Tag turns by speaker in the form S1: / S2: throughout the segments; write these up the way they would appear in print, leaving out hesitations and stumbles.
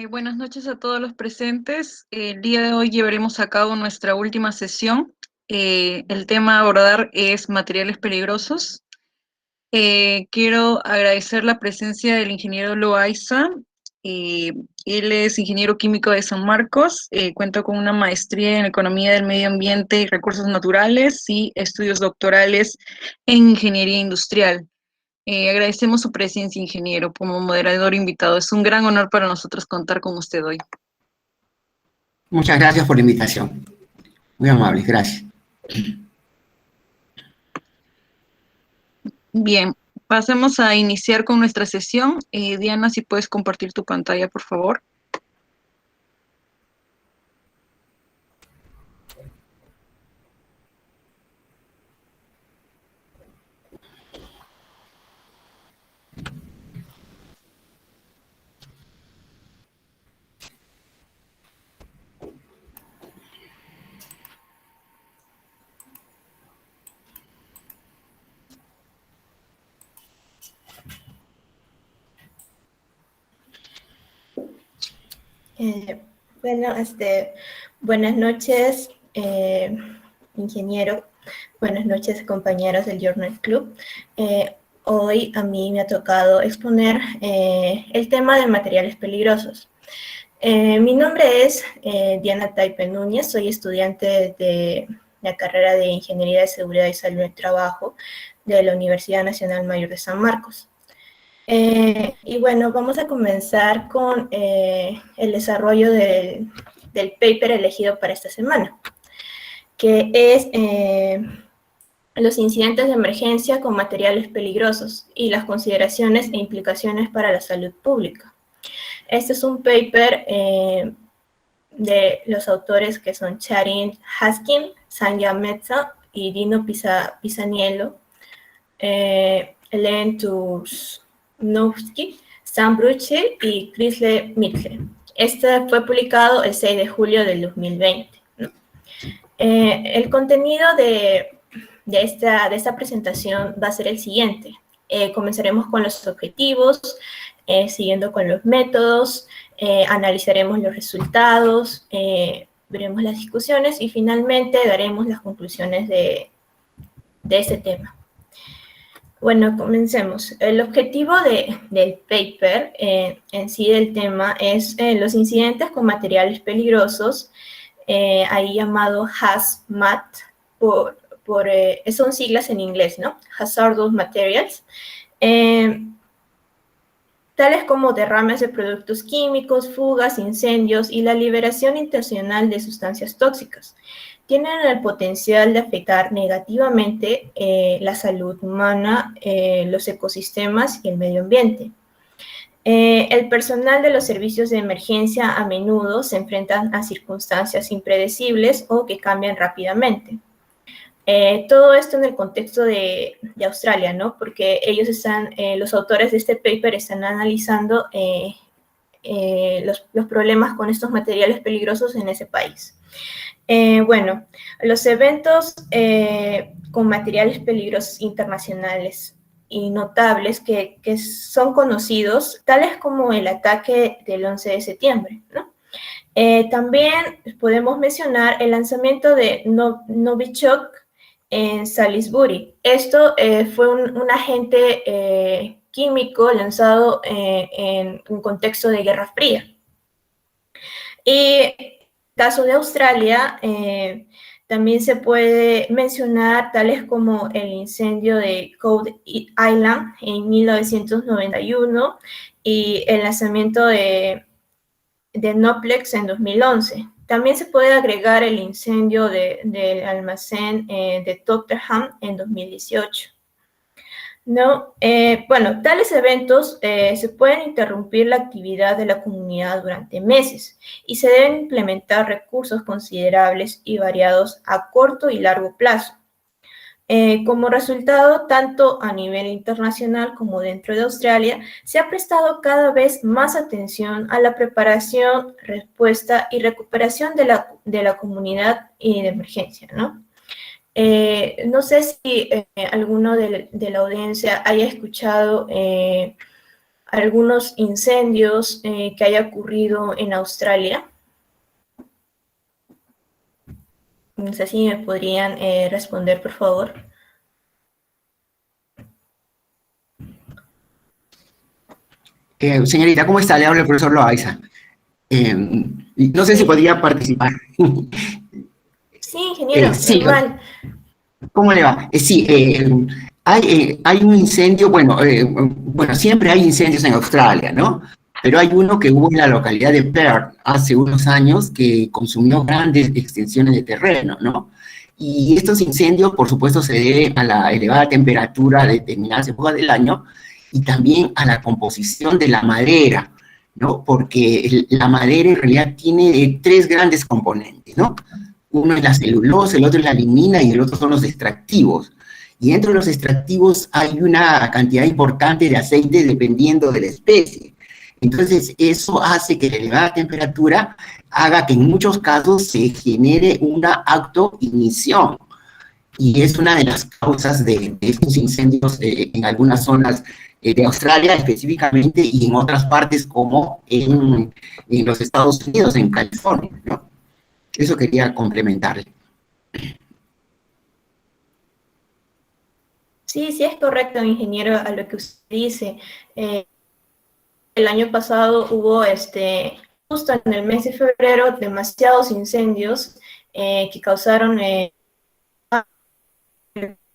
S1: Buenas noches a todos los presentes. El día de hoy llevaremos a cabo nuestra última sesión. El tema a abordar es materiales peligrosos. Quiero agradecer la presencia del ingeniero Loaiza. Él es ingeniero químico de San Marcos, cuenta con una maestría en Economía del Medio Ambiente y Recursos Naturales y estudios doctorales en Ingeniería Industrial. Agradecemos su presencia, ingeniero, como moderador invitado. Es un gran honor para nosotros contar con usted hoy.
S2: Muchas gracias por la invitación. Muy amables, gracias.
S1: Bien, pasemos a iniciar con nuestra sesión. Diana, si puedes compartir tu pantalla, por favor.
S3: Bueno, buenas noches, ingeniero. Buenas noches, compañeros del Journal Club. Hoy a mí me ha tocado exponer el tema de materiales peligrosos. Mi nombre es Diana Taipe Núñez, soy estudiante de la carrera de Ingeniería de Seguridad y Salud del Trabajo de la Universidad Nacional Mayor de San Marcos. Y bueno, vamos a comenzar con el desarrollo del paper elegido para esta semana, que es los incidentes de emergencia con materiales peligrosos y las consideraciones e implicaciones para la salud pública. Este es un paper de los autores que son Charin Haskin, Sanja Metza y Dino Pisaniello, Ellen Tursnowski, Sam Bruchel y Chrysler Mitchell. Este fue publicado el 6 de julio del 2020. ¿No? El contenido de esta presentación va a ser el siguiente. Comenzaremos con los objetivos, siguiendo con los métodos, analizaremos los resultados, veremos las discusiones y finalmente daremos las conclusiones de este tema. Bueno, comencemos. El objetivo del paper en sí del tema es los incidentes con materiales peligrosos, ahí llamado HAZMAT, son siglas en inglés, ¿no? Hazardous Materials, tales como derrames de productos químicos, fugas, incendios y la liberación intencional de sustancias tóxicas. Tienen el potencial de afectar negativamente la salud humana, los ecosistemas y el medio ambiente. El personal de los servicios de emergencia a menudo se enfrentan a circunstancias impredecibles o que cambian rápidamente. Todo esto en el contexto de Australia, ¿no? Porque ellos los autores de este paper están analizando los problemas con estos materiales peligrosos en ese país. Bueno, los eventos con materiales peligrosos internacionales y notables que son conocidos, tales como el ataque del 11 de septiembre, ¿no? También podemos mencionar el lanzamiento de Novichok en Salisbury. Esto fue un agente químico lanzado en un contexto de Guerra Fría. Y caso de Australia, también se puede mencionar tales como el incendio de Code Island en 1991 y el lanzamiento de Noplex en 2011. También se puede agregar el incendio del almacén de Tottenham en 2018. ¿No? Bueno, tales eventos se pueden interrumpir la actividad de la comunidad durante meses y se deben implementar recursos considerables y variados a corto y largo plazo. Como resultado, tanto a nivel internacional como dentro de Australia, se ha prestado cada vez más atención a la preparación, respuesta y recuperación de la comunidad y de emergencia, ¿no? No sé si alguno de la audiencia haya escuchado algunos incendios que haya ocurrido en Australia. No sé si me podrían responder, por favor.
S2: Señorita, ¿cómo está? Le habla el profesor Loaiza. No sé si
S3: Sí,
S2: podría participar.
S3: sí, ingeniero,
S2: Sí,
S3: normal.
S2: ¿cómo le va? Sí, hay un incendio, bueno, siempre hay incendios en Australia, ¿no? Pero hay uno que hubo en la localidad de Perth hace unos años que consumió grandes extensiones de terreno, ¿no? Y estos incendios, por supuesto, se deben a la elevada temperatura de determinadas épocas del año y también a la composición de la madera, ¿no? Porque la madera en realidad tiene tres grandes componentes, ¿no? Uno es la celulosa, el otro es la lignina y el otro son los extractivos. Y dentro de los extractivos hay una cantidad importante de aceite dependiendo de la especie. Entonces, eso hace que la elevada temperatura haga que en muchos casos se genere una autoignición. Y es una de las causas de estos incendios en algunas zonas de Australia específicamente y en otras partes como en los Estados Unidos, en California, ¿no? Eso quería complementarle.
S3: Sí, sí es correcto, ingeniero, a lo que usted dice. El año pasado hubo, justo en el mes de febrero, demasiados incendios que causaron el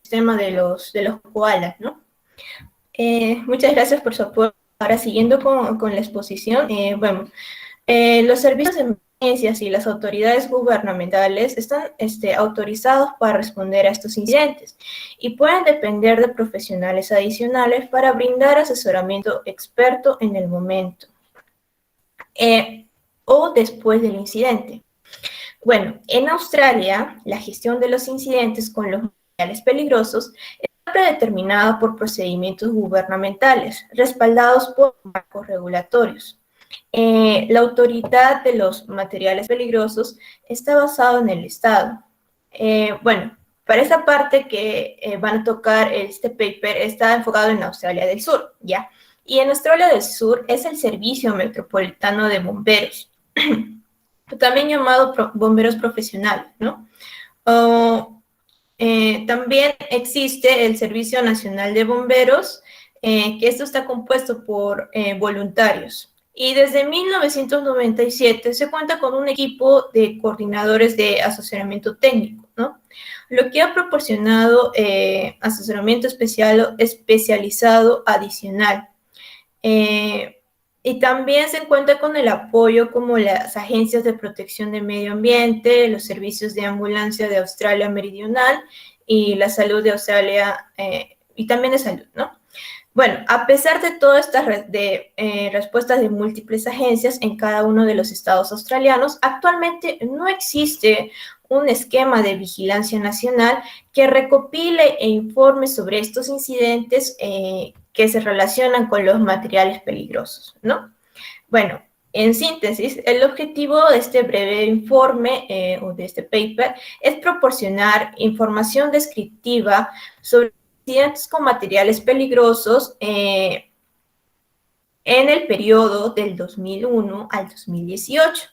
S3: sistema de los koalas, ¿no? Muchas gracias por su apoyo. Ahora, siguiendo con la exposición, bueno, los servicios de emergencias y las autoridades gubernamentales están autorizados para responder a estos incidentes y pueden depender de profesionales adicionales para brindar asesoramiento experto en el momento o después del incidente. Bueno, en Australia, la gestión de los incidentes con los materiales peligrosos está predeterminada por procedimientos gubernamentales respaldados por marcos regulatorios. La autoridad de los materiales peligrosos está basada en el Estado. Bueno, para esa parte que van a tocar este paper está enfocado en Australia del Sur, ¿ya? Y en Australia del Sur es el Servicio Metropolitano de Bomberos, también llamado bomberos profesionales, ¿no? También existe el Servicio Nacional de Bomberos, que esto está compuesto por voluntarios. Y desde 1997 se cuenta con un equipo de coordinadores de asesoramiento técnico, ¿no? Lo que ha proporcionado asesoramiento especializado adicional. Y también se cuenta con el apoyo como las agencias de protección de medio ambiente, los servicios de ambulancia de Australia Meridional y la salud de Australia y también de salud, ¿no? Bueno, a pesar de todas estas respuestas de múltiples agencias en cada uno de los estados australianos, actualmente no existe un esquema de vigilancia nacional que recopile e informe sobre estos incidentes que se relacionan con los materiales peligrosos, ¿no? Bueno, en síntesis, el objetivo de este breve informe o de este paper es proporcionar información descriptiva sobre incidentes con materiales peligrosos en el periodo del 2001 al 2018.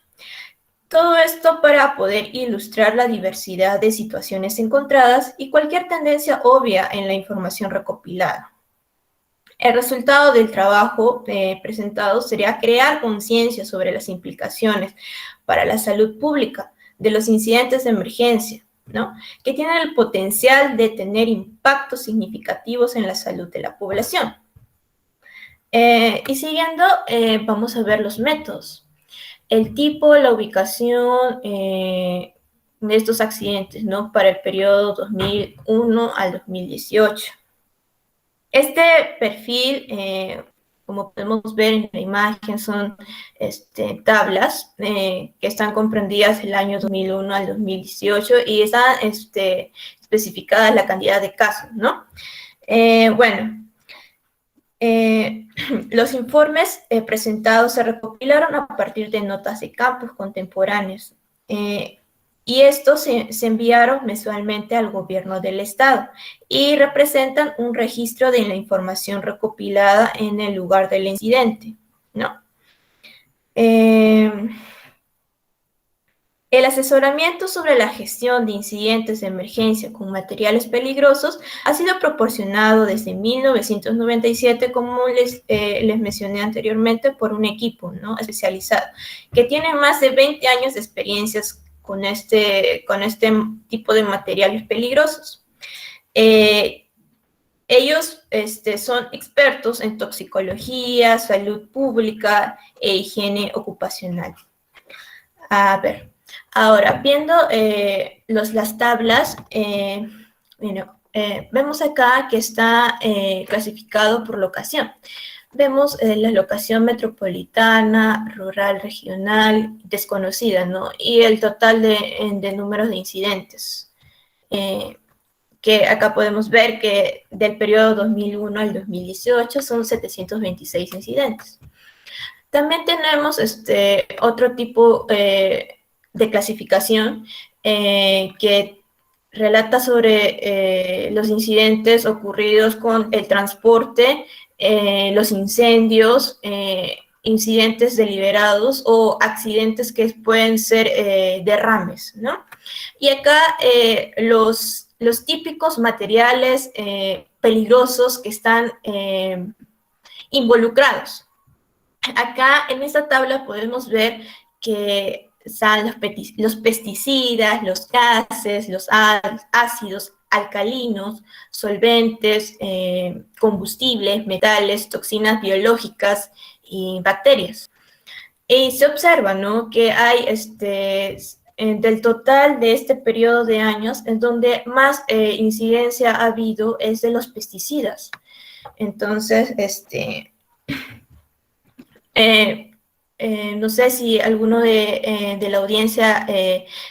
S3: Todo esto para poder ilustrar la diversidad de situaciones encontradas y cualquier tendencia obvia en la información recopilada. El resultado del trabajo presentado sería crear conciencia sobre las implicaciones para la salud pública de los incidentes de emergencia, ¿no? Que tienen el potencial de tener impactos significativos en la salud de la población. Y siguiendo, vamos a ver los métodos. El tipo, la ubicación de estos accidentes, ¿no? Para el periodo 2001 al 2018. Este perfil, como podemos ver en la imagen, son tablas que están comprendidas el año 2001 al 2018 y están especificadas la cantidad de casos, ¿no? Bueno, los informes presentados se recopilaron a partir de notas de campos contemporáneos y y estos se enviaron mensualmente al gobierno del estado y representan un registro de la información recopilada en el lugar del incidente, ¿no? El asesoramiento sobre la gestión de incidentes de emergencia con materiales peligrosos ha sido proporcionado desde 1997, como les mencioné anteriormente, por un equipo, ¿no?, especializado, que tiene más de 20 años de experiencias con este tipo de materiales peligrosos. Ellos son expertos en toxicología, salud pública e higiene ocupacional. A ver, ahora, viendo las tablas, vemos acá que está clasificado por locación. Vemos la locación metropolitana, rural, regional, desconocida, ¿no? Y el total de números de incidentes. Que acá podemos ver que del periodo 2001 al 2018 son 726 incidentes. También tenemos otro tipo de clasificación que relata sobre los incidentes ocurridos con el transporte, los incendios, incidentes deliberados o accidentes que pueden ser derrames, ¿no? Y acá los típicos materiales peligrosos que están involucrados. Acá en esta tabla podemos ver que están los pesticidas, los gases, los ácidos alcalinos, solventes, combustibles, metales, toxinas biológicas y bacterias. Y se observa, ¿no?, que hay del total de este periodo de años, en donde más incidencia ha habido es de los pesticidas. Entonces, no sé si alguno de la audiencia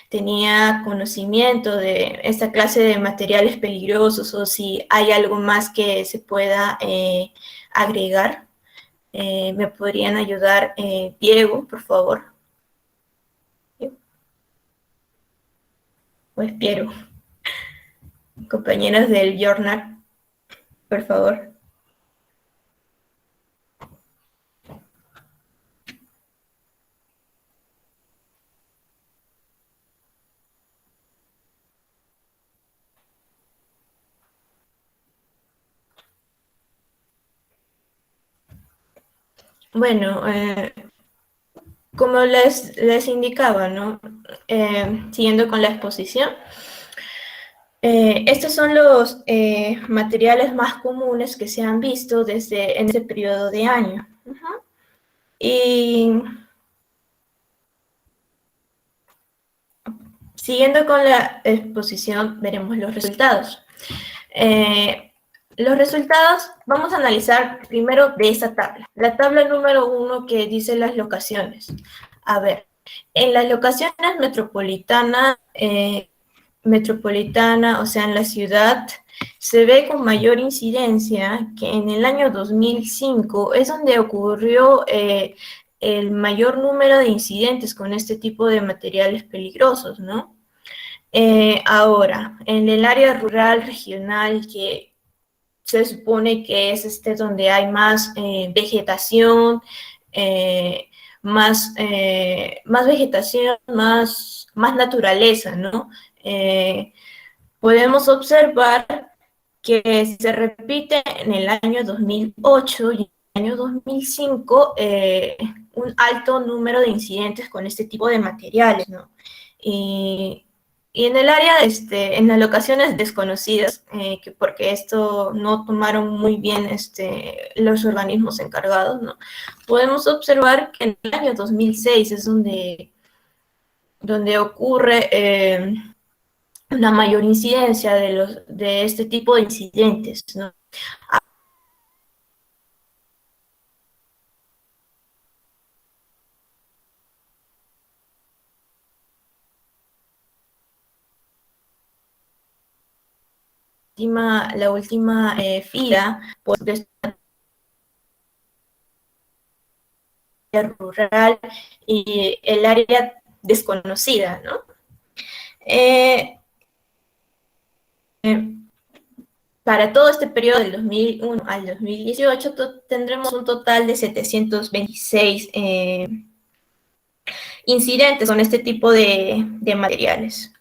S3: tenía conocimiento de esta clase de materiales peligrosos o si hay algo más que se pueda agregar. ¿Me podrían ayudar? Diego, por favor. Pues Piero. Compañeros del Journal, por favor. Bueno, como les indicaba, ¿no?, siguiendo con la exposición, estos son los materiales más comunes que se han visto en este periodo de año. Y siguiendo con la exposición, veremos los resultados. Los resultados vamos a analizar primero de esta tabla. La tabla número 1 que dice las locaciones. A ver, en las locaciones metropolitana, o sea, en la ciudad, se ve con mayor incidencia que en el año 2005 es donde ocurrió el mayor número de incidentes con este tipo de materiales peligrosos, ¿no? Ahora, en el área rural, regional, que se supone que es donde hay más vegetación, más vegetación, más naturaleza, ¿no? Podemos observar que se repite en el año 2008 y en el año 2005 un alto número de incidentes con este tipo de materiales, ¿no? Y en el área, en las locaciones desconocidas, porque esto no tomaron muy bien los organismos encargados, ¿no?, podemos observar que en el año 2006 es donde ocurre una mayor incidencia de este tipo de incidentes, ¿no? La última fila, pues, de rural y el área desconocida, ¿no? Para todo este periodo del 2001 al 2018 tendremos un total de 726 incidentes con este tipo de materiales.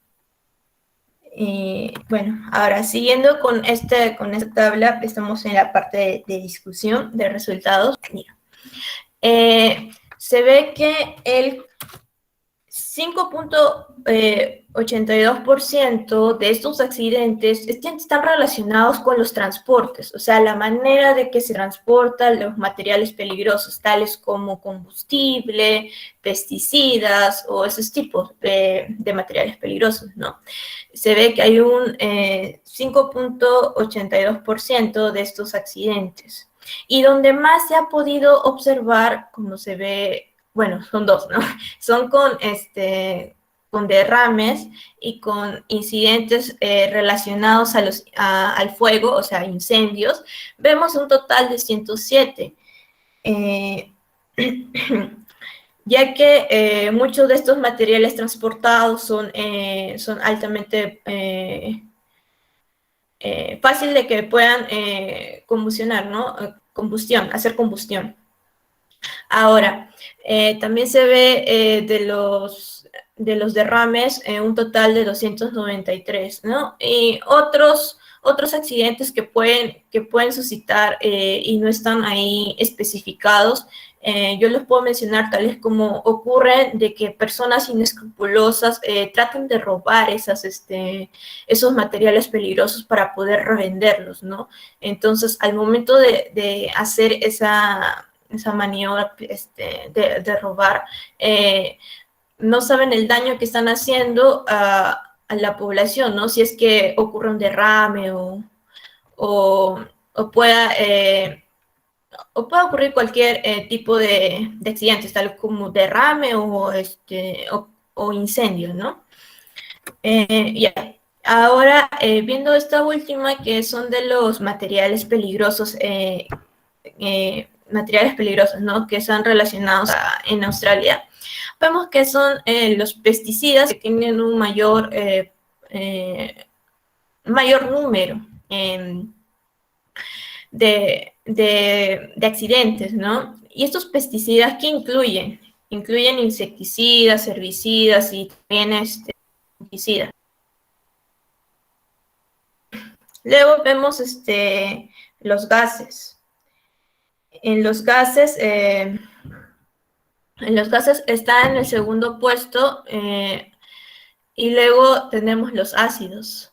S3: Bueno, ahora siguiendo con esta tabla, estamos en la parte de discusión de resultados. Mira, se ve que el 5.82% de estos accidentes están relacionados con los transportes, o sea, la manera de que se transportan los materiales peligrosos, tales como combustible, pesticidas o esos tipos de materiales peligrosos, ¿no? Se ve que hay un 5.82% de estos accidentes. Y donde más se ha podido observar, como se ve, bueno, son dos, ¿no? Son con derrames y con incidentes relacionados al fuego, o sea, incendios. Vemos un total de 107. Ya que muchos de estos materiales transportados son altamente fácil de que puedan combustionar, ¿no? Hacer combustión. Ahora, también se ve de los derrames un total de 293, ¿no? Y otros accidentes que pueden suscitar y no están ahí especificados, yo les puedo mencionar tales como ocurren de que personas inescrupulosas tratan de robar esos materiales peligrosos para poder revenderlos, ¿no? Entonces, al momento de hacer esa maniobra de robar, no saben el daño que están haciendo a la población, ¿no? Si es que ocurre un derrame o pueda ocurrir cualquier tipo de accidentes, tal como derrame o incendio, ¿no? Ya. Ahora, viendo esta última, que son de los materiales peligrosos, ¿no? Que son relacionados en Australia, vemos que son los pesticidas que tienen un mayor número de accidentes, ¿no? Y estos pesticidas, ¿qué incluyen? Incluyen insecticidas, herbicidas y también fungicidas. Luego vemos los gases. En los gases está en el segundo puesto y luego tenemos los ácidos.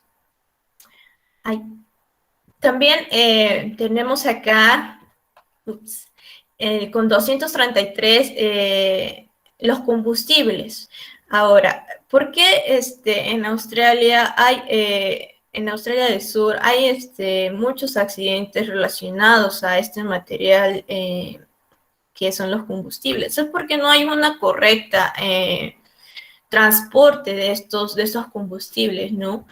S3: También tenemos acá con 233 los combustibles. Ahora, ¿por qué en Australia en Australia del Sur hay muchos accidentes relacionados a este material que son los combustibles? Es porque no hay una correcta transporte de estos combustibles, ¿no?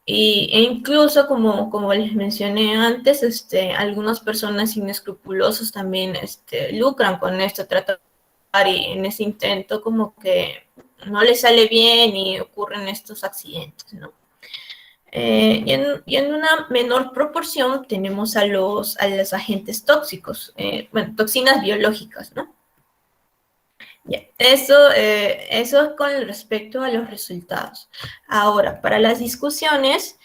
S3: E incluso, como les mencioné antes, algunas personas inescrupulosas también lucran con esto, tratan y en ese intento como que no les sale bien y ocurren estos accidentes, ¿no? Y en una menor proporción tenemos a los agentes tóxicos, bueno, toxinas biológicas, ¿no? Ya, eso es con respecto a los resultados. Ahora, para las discusiones,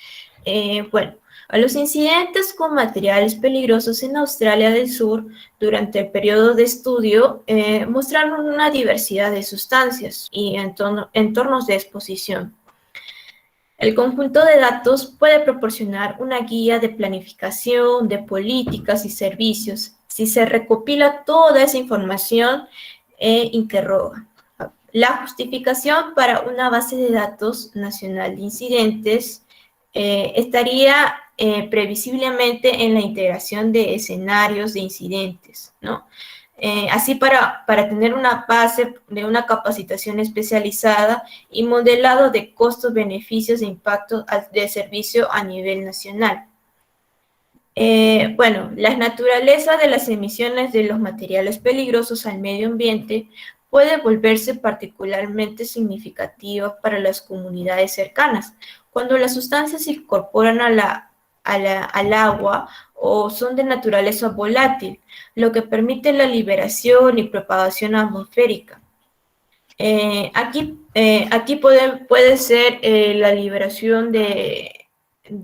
S3: bueno, a los incidentes con materiales peligrosos en Australia del Sur durante el periodo de estudio mostraron una diversidad de sustancias y entornos de exposición. El conjunto de datos puede proporcionar una guía de planificación, de políticas y servicios. Si se recopila toda esa información, interroga. La justificación para una base de datos nacional de incidentes estaría previsiblemente en la integración de escenarios de incidentes, ¿no? Así para tener una base de una capacitación especializada y modelado de costos, beneficios e impacto de servicio a nivel nacional. Bueno, la naturaleza de las emisiones de los materiales peligrosos al medio ambiente puede volverse particularmente significativa para las comunidades cercanas, cuando las sustancias se incorporan al agua o son de naturaleza volátil, lo que permite la liberación y propagación atmosférica. Aquí puede ser la liberación de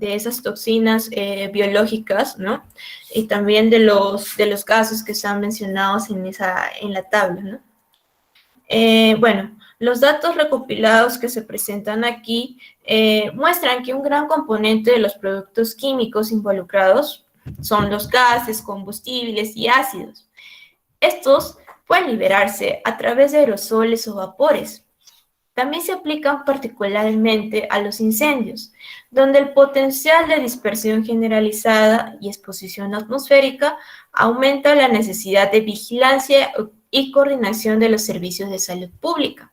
S3: esas toxinas biológicas, ¿no? Y también de los gases que están mencionados en la tabla, ¿no? Bueno, los datos recopilados que se presentan aquí muestran que un gran componente de los productos químicos involucrados son los gases, combustibles y ácidos. Estos pueden liberarse a través de aerosoles o vapores. También se aplican particularmente a los incendios, donde el potencial de dispersión generalizada y exposición atmosférica aumenta la necesidad de vigilancia y coordinación de los servicios de salud pública.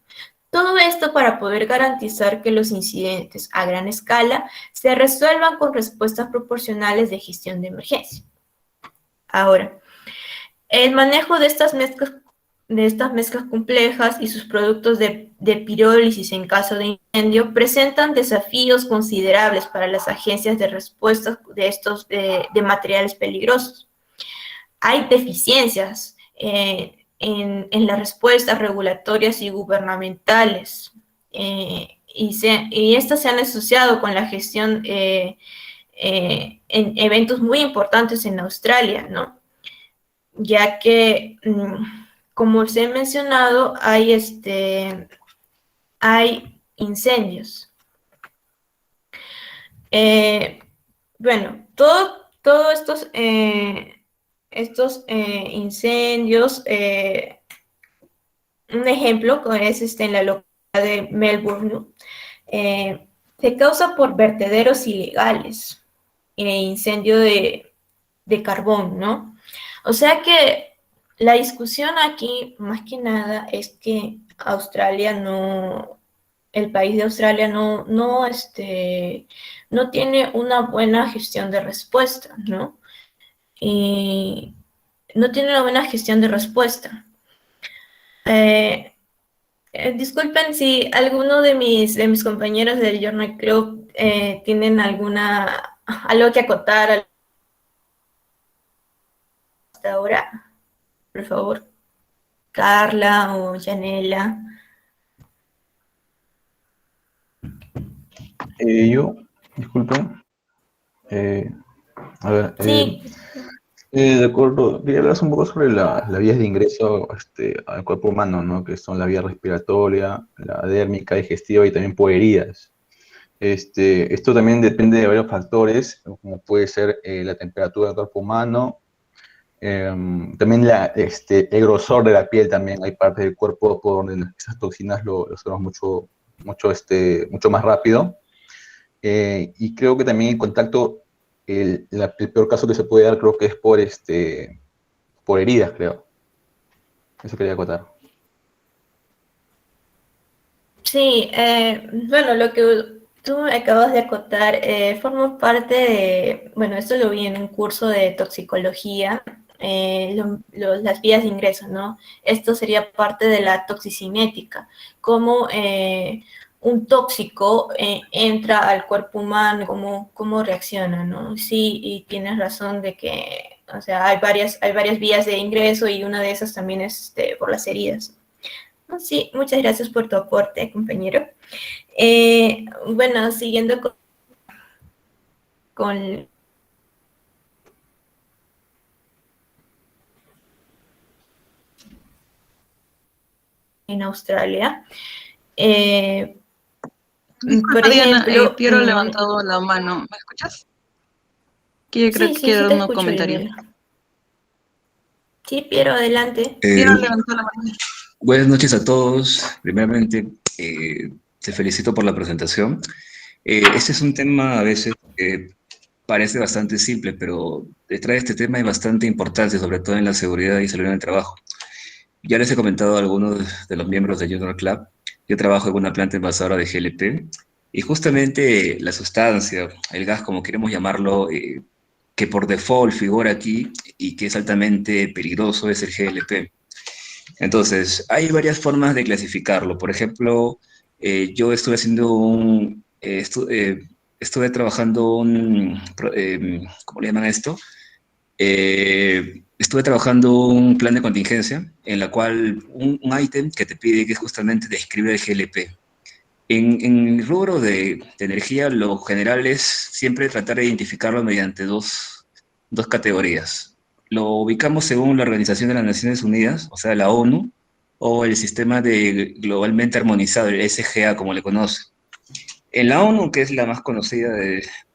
S3: Todo esto para poder garantizar que los incidentes a gran escala se resuelvan con respuestas proporcionales de gestión de emergencia. Ahora, el manejo de estas mezclas complejas y sus productos de pirólisis en caso de incendio presentan desafíos considerables para las agencias de respuesta de materiales peligrosos. Hay deficiencias en las respuestas regulatorias y gubernamentales y estas se han asociado con la gestión en eventos muy importantes en Australia, ¿no? Ya que, como os he mencionado, hay incendios. Bueno, todos estos incendios, un ejemplo es en la localidad de Melbourne, ¿no? Se causa por vertederos ilegales, incendio de carbón, ¿no? O sea que la discusión aquí, más que nada, es que el país de Australia no tiene una buena gestión de respuesta, ¿no? Y no tiene una buena gestión de respuesta. Disculpen si alguno de mis compañeros del Journal Club tienen algo que acotar hasta ahora, por favor. Carla o Yanela.
S4: Disculpen. A ver,
S3: Sí.
S4: de acuerdo, quería hablar un poco sobre las vías de ingreso al cuerpo humano, ¿no? Que son la vía respiratoria, la dérmica, digestiva y también por heridas. Esto también depende de varios factores, como puede ser la temperatura del cuerpo humano, también el grosor de la piel. También hay partes del cuerpo por donde esas toxinas lo absorbemos mucho más rápido. Y creo que también el contacto, el peor caso que se puede dar, creo que es por heridas, creo. Eso quería acotar.
S3: Sí, bueno, lo que tú acabas de acotar forma parte de, bueno, esto lo vi en un curso de toxicología, las vías de ingreso, ¿no? Esto sería parte de la toxicinética, cómo un tóxico entra al cuerpo humano, cómo reacciona, ¿no? Sí, y tienes razón de que, o sea, hay varias vías de ingreso y una de esas también es por las heridas. Sí, muchas gracias por tu aporte, compañero. Bueno, siguiendo con en Australia.
S1: Disculpa,
S3: Por
S1: Diana,
S3: ejemplo,
S1: Piero ha levantado la mano. ¿Me escuchas? Quiere
S3: sí,
S1: dar
S3: te
S1: un
S3: escucho,
S1: comentario.
S3: Daniela. Sí, Piero, adelante.
S1: Piero levantó la mano.
S5: Buenas noches a todos. Primeramente, te felicito por la presentación. Este es un tema a veces que parece bastante simple, pero detrás de este tema hay bastante importancia, sobre todo en la seguridad y salud en el trabajo. Ya les he comentado a algunos de los miembros de Journal Club. Yo trabajo en una planta envasadora de GLP y justamente la sustancia, el gas, como queremos llamarlo, que por default figura aquí y que es altamente peligroso, es el GLP. Entonces, hay varias formas de clasificarlo. Por ejemplo, yo estuve haciendo estuve trabajando ¿cómo le llaman a esto? Estuve trabajando un plan de contingencia en la cual un ítem que te pide que es justamente describir el GLP. En el rubro de energía, lo general es siempre tratar de identificarlo mediante dos categorías. Lo ubicamos según la Organización de las Naciones Unidas, o sea, la ONU, o el sistema de globalmente armonizado, el SGA, como le conoce. En la ONU, que es la más conocida,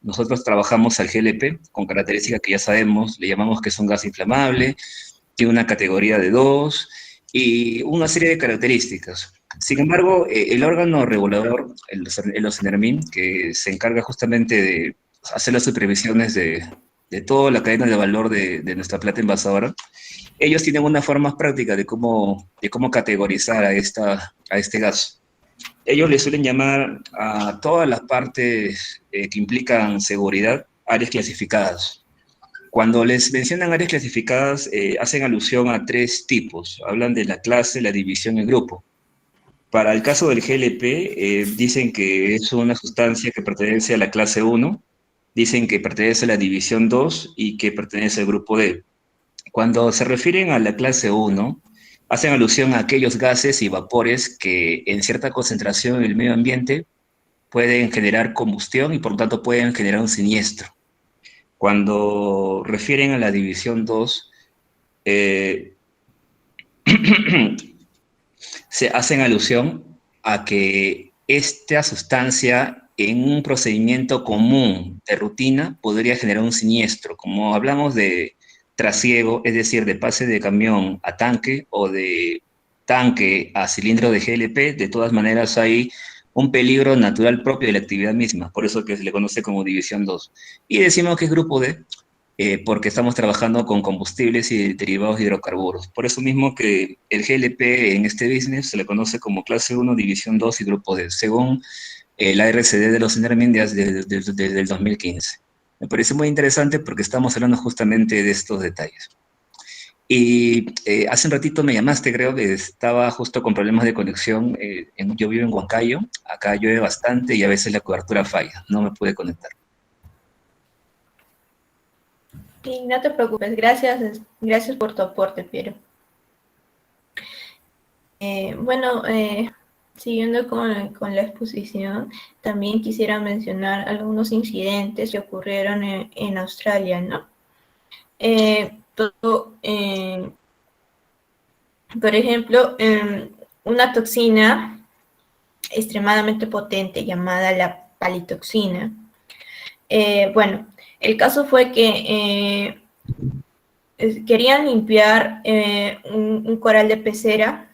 S5: nosotros trabajamos al GLP con características que ya sabemos, le llamamos que es un gas inflamable, tiene una categoría de 2 y una serie de características. Sin embargo, el órgano regulador, el OCENERMIN, que se encarga justamente de hacer las supervisiones de toda la cadena de valor de nuestra plata envasadora, ellos tienen una forma práctica de cómo categorizar a este gas. Ellos le suelen llamar a todas las partes que implican seguridad áreas clasificadas. Cuando les mencionan áreas clasificadas, hacen alusión a 3 tipos. Hablan de la clase, la división y el grupo. Para el caso del GLP, dicen que es una sustancia que pertenece a la clase 1, dicen que pertenece a la división 2 y que pertenece al grupo D. Cuando se refieren a la clase 1, hacen alusión a aquellos gases y vapores que en cierta concentración en el medio ambiente pueden generar combustión y por lo tanto pueden generar un siniestro. Cuando refieren a la división 2, se hacen alusión a que esta sustancia en un procedimiento común de rutina podría generar un siniestro. Como hablamos de trasiego, es decir, de pase de camión a tanque o de tanque a cilindro de GLP, de todas maneras hay un peligro natural propio de la actividad misma, por eso que se le conoce como división 2. Y decimos que es grupo D, porque estamos trabajando con combustibles y derivados de hidrocarburos. Por eso mismo que el GLP en este business se le conoce como clase 1, división 2 y grupo D, según la RCD de los CENERMIN desde el 2015. Me parece muy interesante porque estamos hablando justamente de estos detalles. Y hace un ratito me llamaste, creo que estaba justo con problemas de conexión. Yo vivo en Huancayo, acá llueve bastante y a veces la cobertura falla, no me pude conectar.
S3: Sí, no te preocupes, gracias por tu aporte, Piero. Bueno, siguiendo con la exposición, también quisiera mencionar algunos incidentes que ocurrieron en Australia, ¿no? Por ejemplo, una toxina extremadamente potente llamada la palitoxina. Bueno, el caso fue que querían limpiar un coral de pecera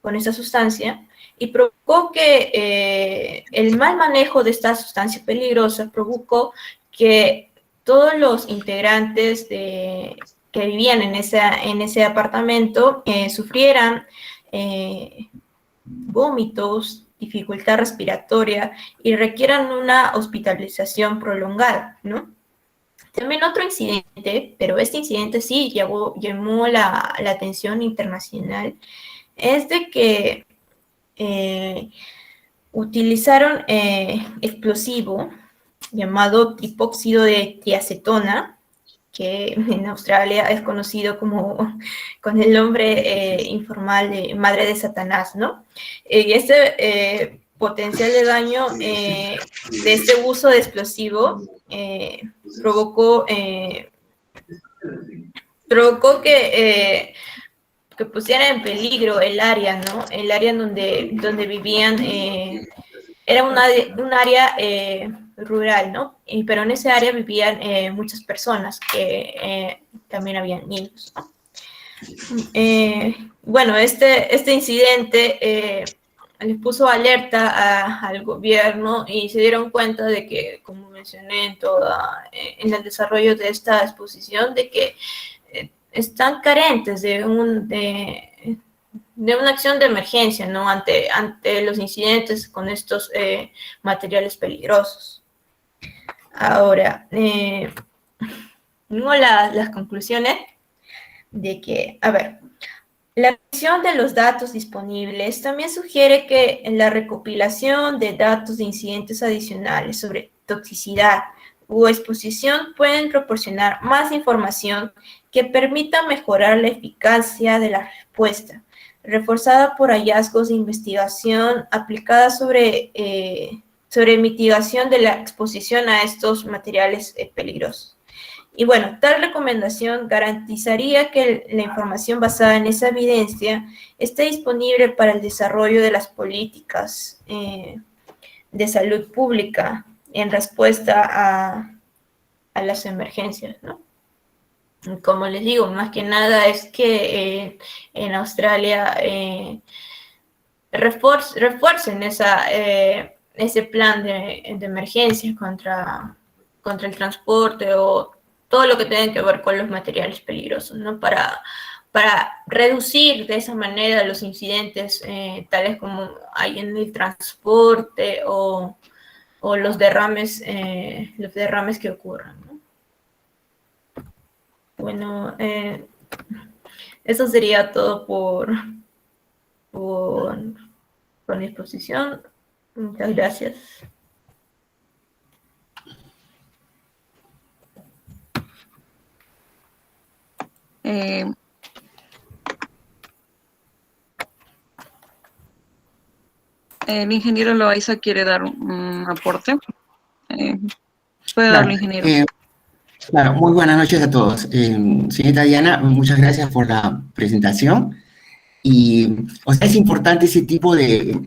S3: con esa sustancia y provocó que el mal manejo de esta sustancia peligrosa provocó que todos los integrantes que vivían en ese apartamento sufrieran vómitos, dificultad respiratoria y requieran una hospitalización prolongada, ¿no? También otro incidente, pero este incidente sí llamó la atención internacional, es de que utilizaron explosivo llamado tripóxido de triacetona, que en Australia es conocido como con el nombre informal de madre de Satanás, ¿no? Y este potencial de daño de este uso de explosivo provocó que pusiera en peligro el área, ¿no? El área en donde vivían era un área rural, ¿no? Pero en ese área vivían muchas personas que también habían niños, ¿no? Bueno, este incidente les puso alerta al gobierno y se dieron cuenta de que, como mencioné en el desarrollo de esta exposición, de que están carentes de una acción de emergencia, ¿no? Ante los incidentes con estos materiales peligrosos. Ahora, tengo las conclusiones de que, a ver, La visión de los datos disponibles también sugiere que la recopilación de datos de incidentes adicionales sobre toxicidad u exposición pueden proporcionar más información que permita mejorar la eficacia de la respuesta, reforzada por hallazgos de investigación aplicada sobre mitigación de la exposición a estos materiales peligrosos. Y bueno, tal recomendación garantizaría que la información basada en esa evidencia esté disponible para el desarrollo de las políticas de salud pública en respuesta a las emergencias, ¿no? Como les digo, más que nada es que en Australia refuercen ese plan de emergencia contra el transporte o todo lo que tenga que ver con los materiales peligrosos, ¿no? Para reducir de esa manera los incidentes tales como hay en el transporte o los derrames que ocurran, ¿no? Bueno, eso sería todo por mi exposición. Muchas gracias.
S1: El ingeniero Loaiza quiere dar un aporte. Puede darlo, ingeniero.
S2: Claro, muy buenas noches a todos. Señorita Diana, muchas gracias por la presentación. Y, o sea, es importante ese tipo de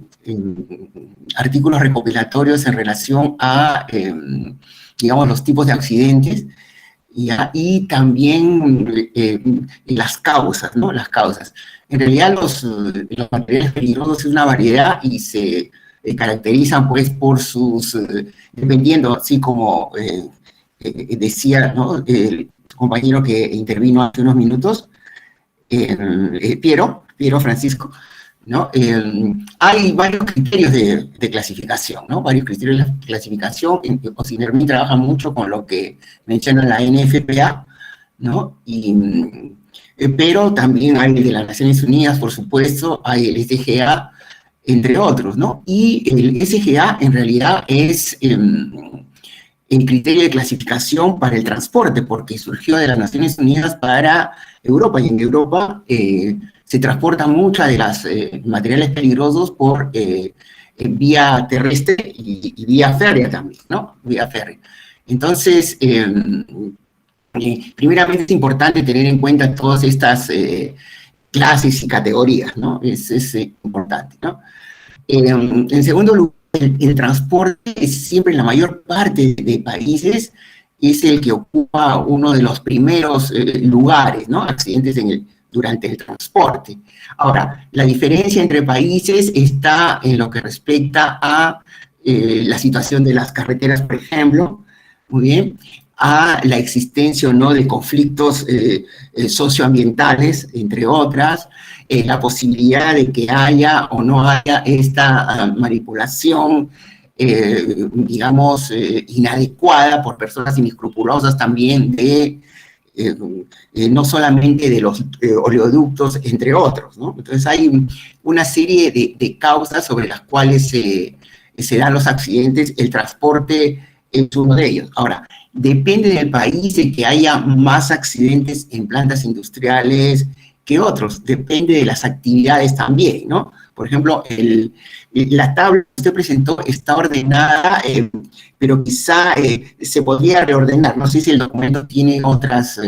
S2: artículos recopilatorios en relación a, digamos, los tipos de accidentes y también las causas, ¿no? Las causas. En realidad los materiales peligrosos es una variedad y se caracterizan, pues, por sus, dependiendo, así como decía, ¿no?, el compañero que intervino hace unos minutos, Piero Francisco, ¿no? Hay varios criterios de clasificación, ¿no? Varios criterios de clasificación. Osinermi trabaja mucho con lo que menciona la NFPA, ¿no? Pero también hay el de las Naciones Unidas, por supuesto, hay el SGA, entre otros, ¿no? Y el SGA en realidad es el criterio de clasificación para el transporte, porque surgió de las Naciones Unidas para Europa, y en Europa se transportan muchas de las materiales peligrosos por vía terrestre y vía férrea también, ¿no? Vía férrea. Entonces, primeramente es importante tener en cuenta todas estas clases y categorías, ¿no? Es importante, ¿no? En segundo lugar, el transporte es siempre, en la mayor parte de países, es el que ocupa uno de los primeros lugares, ¿no? Accidentes durante el transporte. Ahora, la diferencia entre países está en lo que respecta a la situación de las carreteras, por ejemplo, muy bien, a la existencia o no de conflictos socioambientales, entre otras, la posibilidad de que haya o no haya esta manipulación, digamos, inadecuada por personas inescrupulosas también no solamente de los oleoductos, entre otros, ¿no? Entonces hay una serie de causas sobre las cuales se dan los accidentes. El transporte es uno de ellos. Ahora, depende del país de que haya más accidentes en plantas industriales que otros, depende de las actividades también, ¿no? Por ejemplo, la tabla que usted presentó está ordenada, pero quizá se podría reordenar. No sé si el documento tiene otras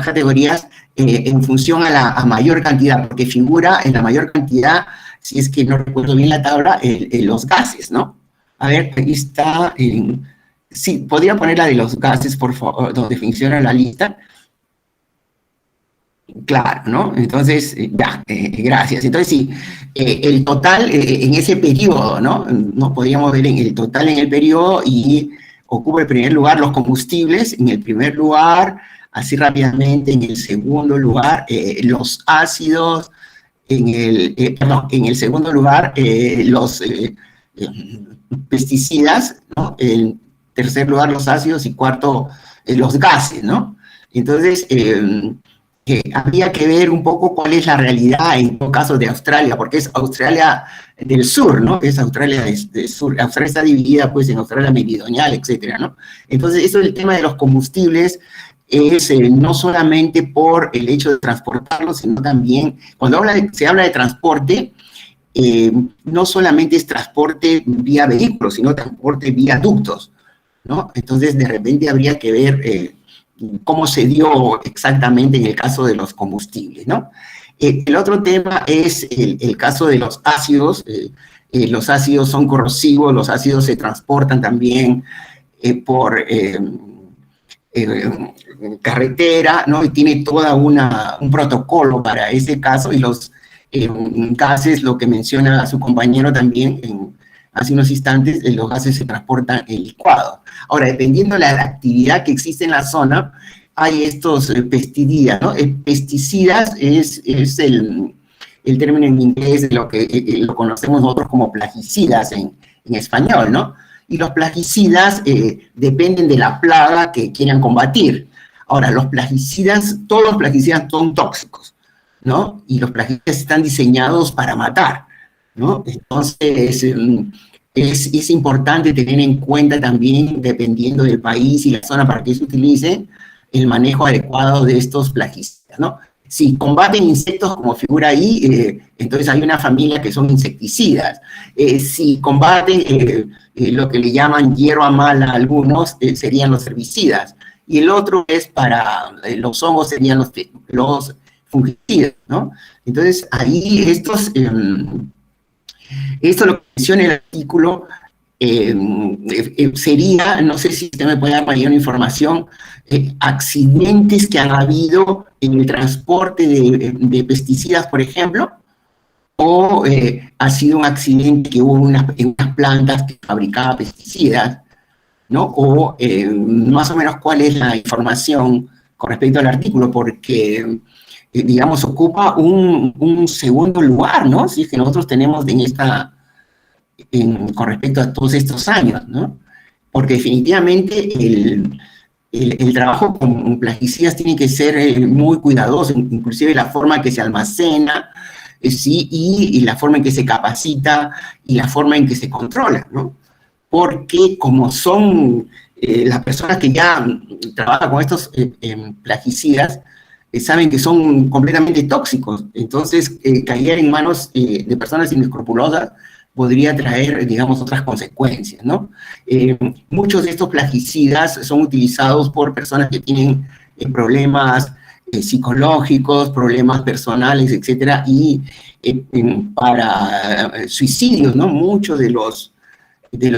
S2: categorías en función a mayor cantidad, porque figura en la mayor cantidad, si es que no recuerdo bien la tabla, los gases, ¿no? A ver, ahí está. Sí, podría poner la de los gases, por favor, donde funciona la lista. Claro, ¿no? Entonces, ya, gracias. Entonces, sí, el total en ese periodo, ¿no? Nos podríamos ver en el total en el periodo y ocupa el primer lugar los combustibles, en el primer lugar, así rápidamente, en el segundo lugar, los ácidos, en el segundo lugar, los pesticidas, ¿no? En tercer lugar, los ácidos, y cuarto, los gases, ¿no? Entonces, habría que ver un poco cuál es la realidad en todo caso de Australia, porque es Australia del sur, ¿no? Es Australia del sur. Australia está dividida pues en Australia meridional, etcétera, ¿no? Entonces, eso del tema de los combustibles es no solamente por el hecho de transportarlos, sino también, cuando se habla de transporte, no solamente es transporte vía vehículos, sino transporte vía ductos, ¿no? Entonces, de repente habría que ver cómo se dio exactamente en el caso de los combustibles, ¿no? El otro tema es el caso de los ácidos. Los ácidos son corrosivos, los ácidos se transportan también por carretera, ¿no? Y tiene toda un protocolo para ese caso, y los gases, lo que menciona su compañero también hace unos instantes, los gases se transportan en licuado. Ahora, dependiendo de la actividad que existe en la zona, hay estos pesticidas, ¿no? Pesticidas es el término en inglés de lo que lo conocemos nosotros como plaguicidas en español, ¿no? Y los plaguicidas dependen de la plaga que quieran combatir. Ahora, todos los plaguicidas son tóxicos, ¿no? Y los plaguicidas están diseñados para matar, ¿no? Entonces, es importante tener en cuenta también, dependiendo del país y la zona para que se utilice, el manejo adecuado de estos plaguicidas, ¿no? Si combaten insectos, como figura ahí, entonces hay una familia que son insecticidas. Si combaten lo que le llaman hierba mala a algunos, serían los herbicidas. Y el otro es para los hongos, serían los fungicidas, ¿no? Entonces, ahí esto lo que menciona el artículo sería, no sé si usted me puede dar mayor información, accidentes que han habido en el transporte de pesticidas, por ejemplo, o ha sido un accidente que hubo en unas plantas que fabricaban pesticidas, ¿no? O más o menos cuál es la información con respecto al artículo, porque digamos, ocupa un segundo lugar, ¿no? Si es que nosotros tenemos con respecto a todos estos años, ¿no? Porque definitivamente el trabajo con plaguicidas tiene que ser muy cuidadoso, inclusive la forma en que se almacena, sí, y la forma en que se capacita y la forma en que se controla, ¿no? Porque como son las personas que ya trabajan con estos plaguicidas, saben que son completamente tóxicos. Entonces, caer en manos de personas inescrupulosas podría traer, digamos, otras consecuencias, ¿no? Muchos de estos plaguicidas son utilizados por personas que tienen problemas psicológicos, problemas personales, etcétera, y para suicidios, ¿no? Muchos de los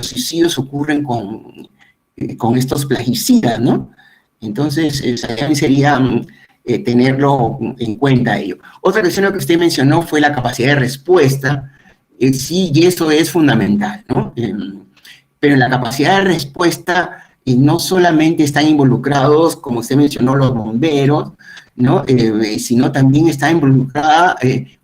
S2: suicidios ocurren con estos plaguicidas, ¿no? Entonces, también sería tenerlo en cuenta ello. Otra cuestión que usted mencionó fue la capacidad de respuesta. Sí, y eso es fundamental, ¿no? Pero en la capacidad de respuesta no solamente están involucrados, como usted mencionó, los bomberos, ¿no? Sino también están involucrados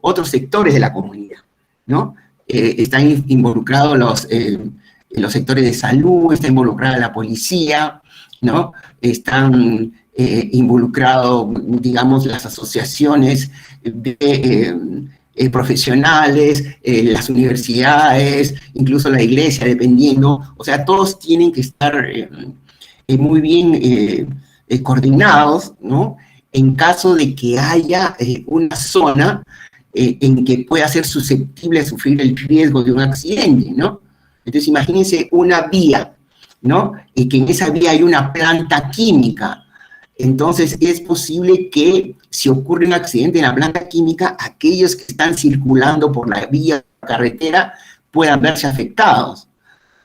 S2: otros sectores de la comunidad, ¿no? Están involucrados los sectores de salud, está involucrada la policía, ¿no? Están involucrados, digamos, las asociaciones de profesionales, las universidades, incluso la iglesia, dependiendo. O sea, todos tienen que estar muy bien coordinados, ¿no? En caso de que haya una zona en que pueda ser susceptible a sufrir el riesgo de un accidente, ¿no? Entonces, imagínense una vía, ¿no? Y que en esa vía hay una planta química. Entonces, es posible que si ocurre un accidente en la planta química, aquellos que están circulando por la vía carretera puedan verse afectados,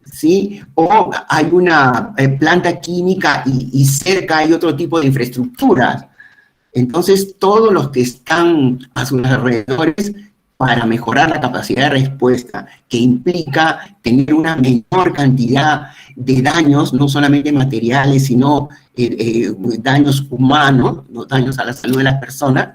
S2: ¿sí? O hay una planta química y cerca hay otro tipo de infraestructuras. Entonces, todos los que están a sus alrededores, para mejorar la capacidad de respuesta, que implica tener una menor cantidad de daños, no solamente materiales, sino daños humanos, los daños a la salud de las personas,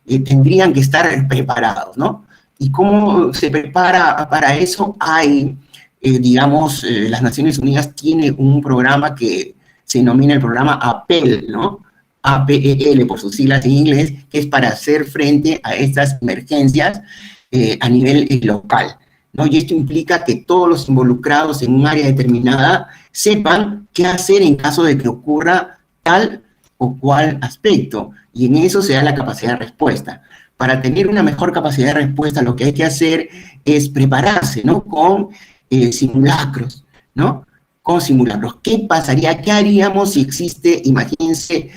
S2: tendrían que estar preparados, ¿no? ¿Y cómo se prepara para eso? Hay, digamos, las Naciones Unidas tiene un programa que se denomina el programa APEL, ¿no? APEL por sus siglas en inglés, que es para hacer frente a estas emergencias a nivel local, ¿no? Y esto implica que todos los involucrados en un área determinada sepan qué hacer en caso de que ocurra tal o cual aspecto, y en eso se da la capacidad de respuesta. Para tener una mejor capacidad de respuesta, lo que hay que hacer es prepararse, ¿no? Con simulacros, ¿no? Con simulacros. ¿Qué pasaría? ¿Qué haríamos si existe, imagínense,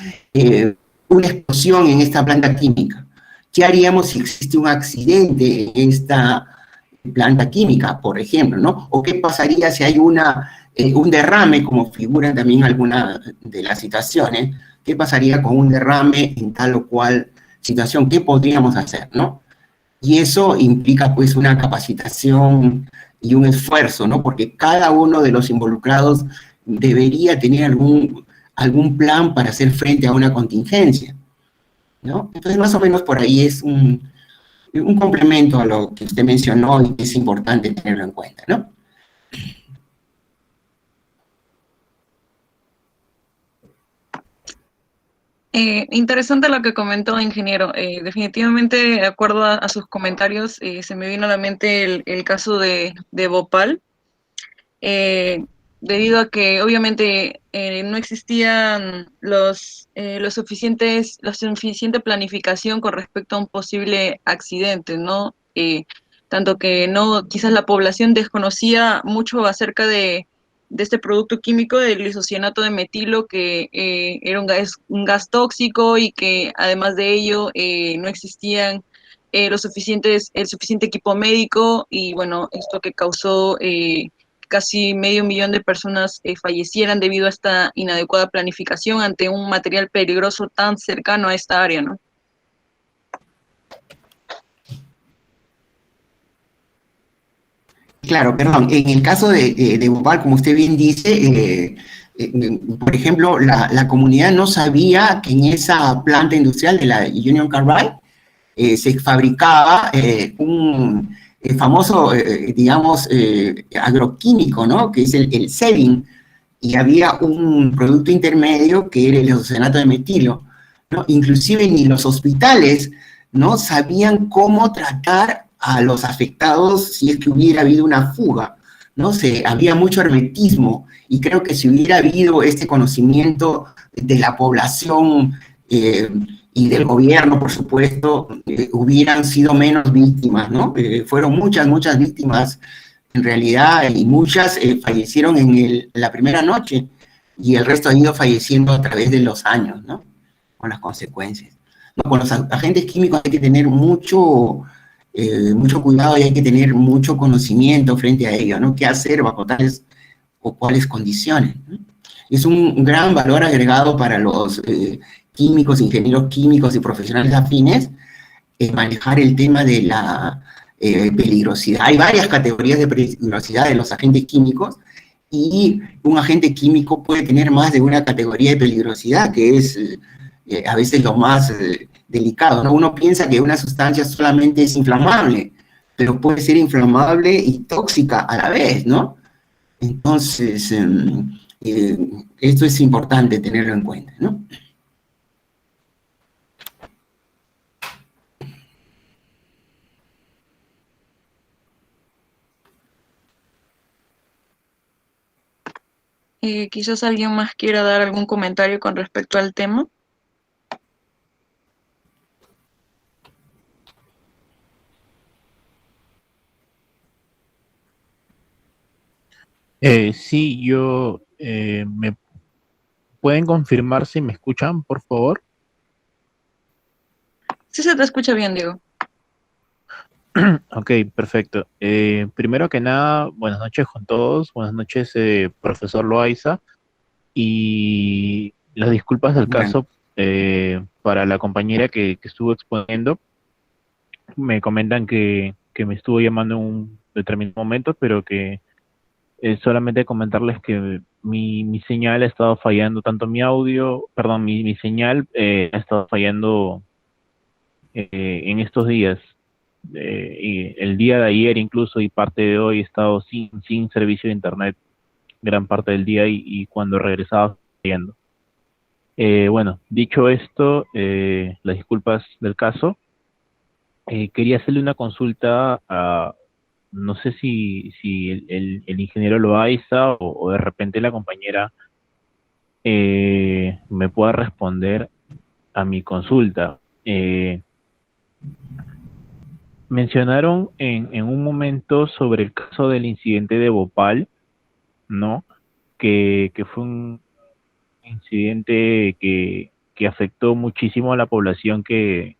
S2: una explosión en esta planta química? ¿Qué haríamos si existe un accidente en esta planta química, por ejemplo, ¿no? ¿O qué pasaría si hay un derrame, como figuran también algunas de las situaciones? ¿Qué pasaría con un derrame en tal o cual situación? ¿Qué podríamos hacer, no? Y eso implica, pues, una capacitación y un esfuerzo, ¿no? Porque cada uno de los involucrados debería tener algún plan para hacer frente a una contingencia, ¿no? Entonces, más o menos por ahí es un complemento a lo que usted mencionó y que es importante tenerlo en cuenta, ¿no?
S1: Interesante lo que comentó, ingeniero. Definitivamente, de acuerdo a sus comentarios, se me vino a la mente el caso de Bhopal, eh, debido a que obviamente no existían la suficiente planificación con respecto a un posible accidente, ¿no? Tanto que no, quizás la población desconocía mucho acerca de este producto químico, del isocianato de metilo, que era un gas tóxico y que además de ello no existían el suficiente equipo médico y bueno, esto que causó casi medio millón de personas fallecieran debido a esta inadecuada planificación ante un material peligroso tan cercano a esta área, ¿no?
S2: Claro, perdón, en el caso de Bhopal, como usted bien dice, por ejemplo, la comunidad no sabía que en esa planta industrial de la Union Carbide se fabricaba un famoso, digamos, agroquímico, ¿no? Que es el Sebin, y había un producto intermedio que era el isocianato de metilo, ¿no? Inclusive ni los hospitales, ¿no? Sabían cómo tratar a los afectados si es que hubiera habido una fuga, ¿no? Había mucho hermetismo, y creo que si hubiera habido este conocimiento de la población y del gobierno, por supuesto, hubieran sido menos víctimas, ¿no? Fueron muchas víctimas en realidad, y muchas fallecieron en la primera noche, y el resto ha ido falleciendo a través de los años, ¿no? Con las consecuencias. No, con los agentes químicos hay que tener mucho cuidado y hay que tener mucho conocimiento frente a ello, ¿no? ¿Qué hacer bajo tales o cuáles condiciones, ¿no? Es un gran valor agregado para los químicos, ingenieros químicos y profesionales afines, manejar el tema de la peligrosidad. Hay varias categorías de peligrosidad de los agentes químicos, y un agente químico puede tener más de una categoría de peligrosidad, que es a veces lo más delicado, ¿no? Uno piensa que una sustancia solamente es inflamable, pero puede ser inflamable y tóxica a la vez, ¿no? Entonces, esto es importante tenerlo en cuenta, ¿no?
S1: Quizás alguien más quiera dar algún comentario con respecto al tema.
S6: Sí, ¿me pueden confirmar si me escuchan, por favor?
S1: Sí se te escucha bien, Diego.
S6: Ok, perfecto. Primero que nada, buenas noches con todos. Buenas noches, profesor Loaiza. Y las disculpas del
S2: Bueno,
S6: caso para la compañera que estuvo exponiendo. Me comentan que me estuvo llamando en un determinado momento, pero que solamente comentarles que mi señal ha estado fallando, tanto mi audio, perdón, mi señal ha estado fallando en estos días. Y el día de ayer incluso y parte de hoy he estado sin servicio de internet gran parte del día y cuando regresaba fallando. Bueno, dicho esto, las disculpas del caso, quería hacerle una consulta a, no sé si el ingeniero Loaiza o de repente la compañera me pueda responder a mi consulta. Mencionaron en un momento sobre el caso del incidente de Bhopal, ¿no? Que fue un incidente que afectó muchísimo a la población que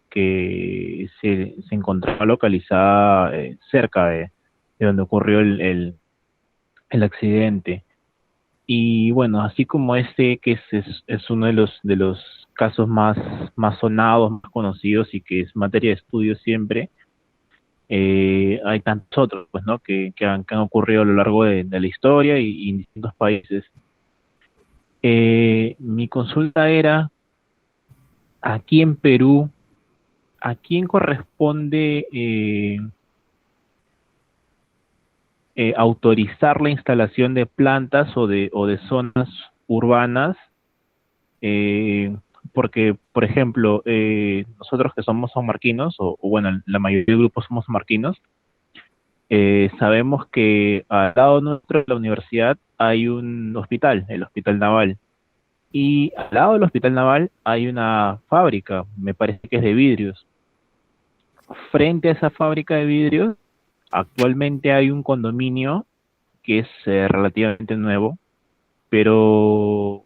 S6: se encontraba localizada cerca de donde ocurrió el accidente. Y bueno, así como este, que es uno de los casos más sonados, más conocidos y que es materia de estudio siempre, hay tantos otros, pues, ¿no? Que han ocurrido a lo largo de la historia y en distintos países. Mi consulta era, aquí en Perú, ¿a quién corresponde autorizar la instalación de plantas o de zonas urbanas? Porque, por ejemplo, nosotros que somos sanmarquinos, o bueno, la mayoría del grupo somos sanmarquinos, sabemos que al lado nuestro de la universidad hay un hospital, el Hospital Naval. Y al lado del Hospital Naval hay una fábrica, me parece que es de vidrios. Frente a esa fábrica de vidrios, actualmente hay un condominio que es relativamente nuevo, pero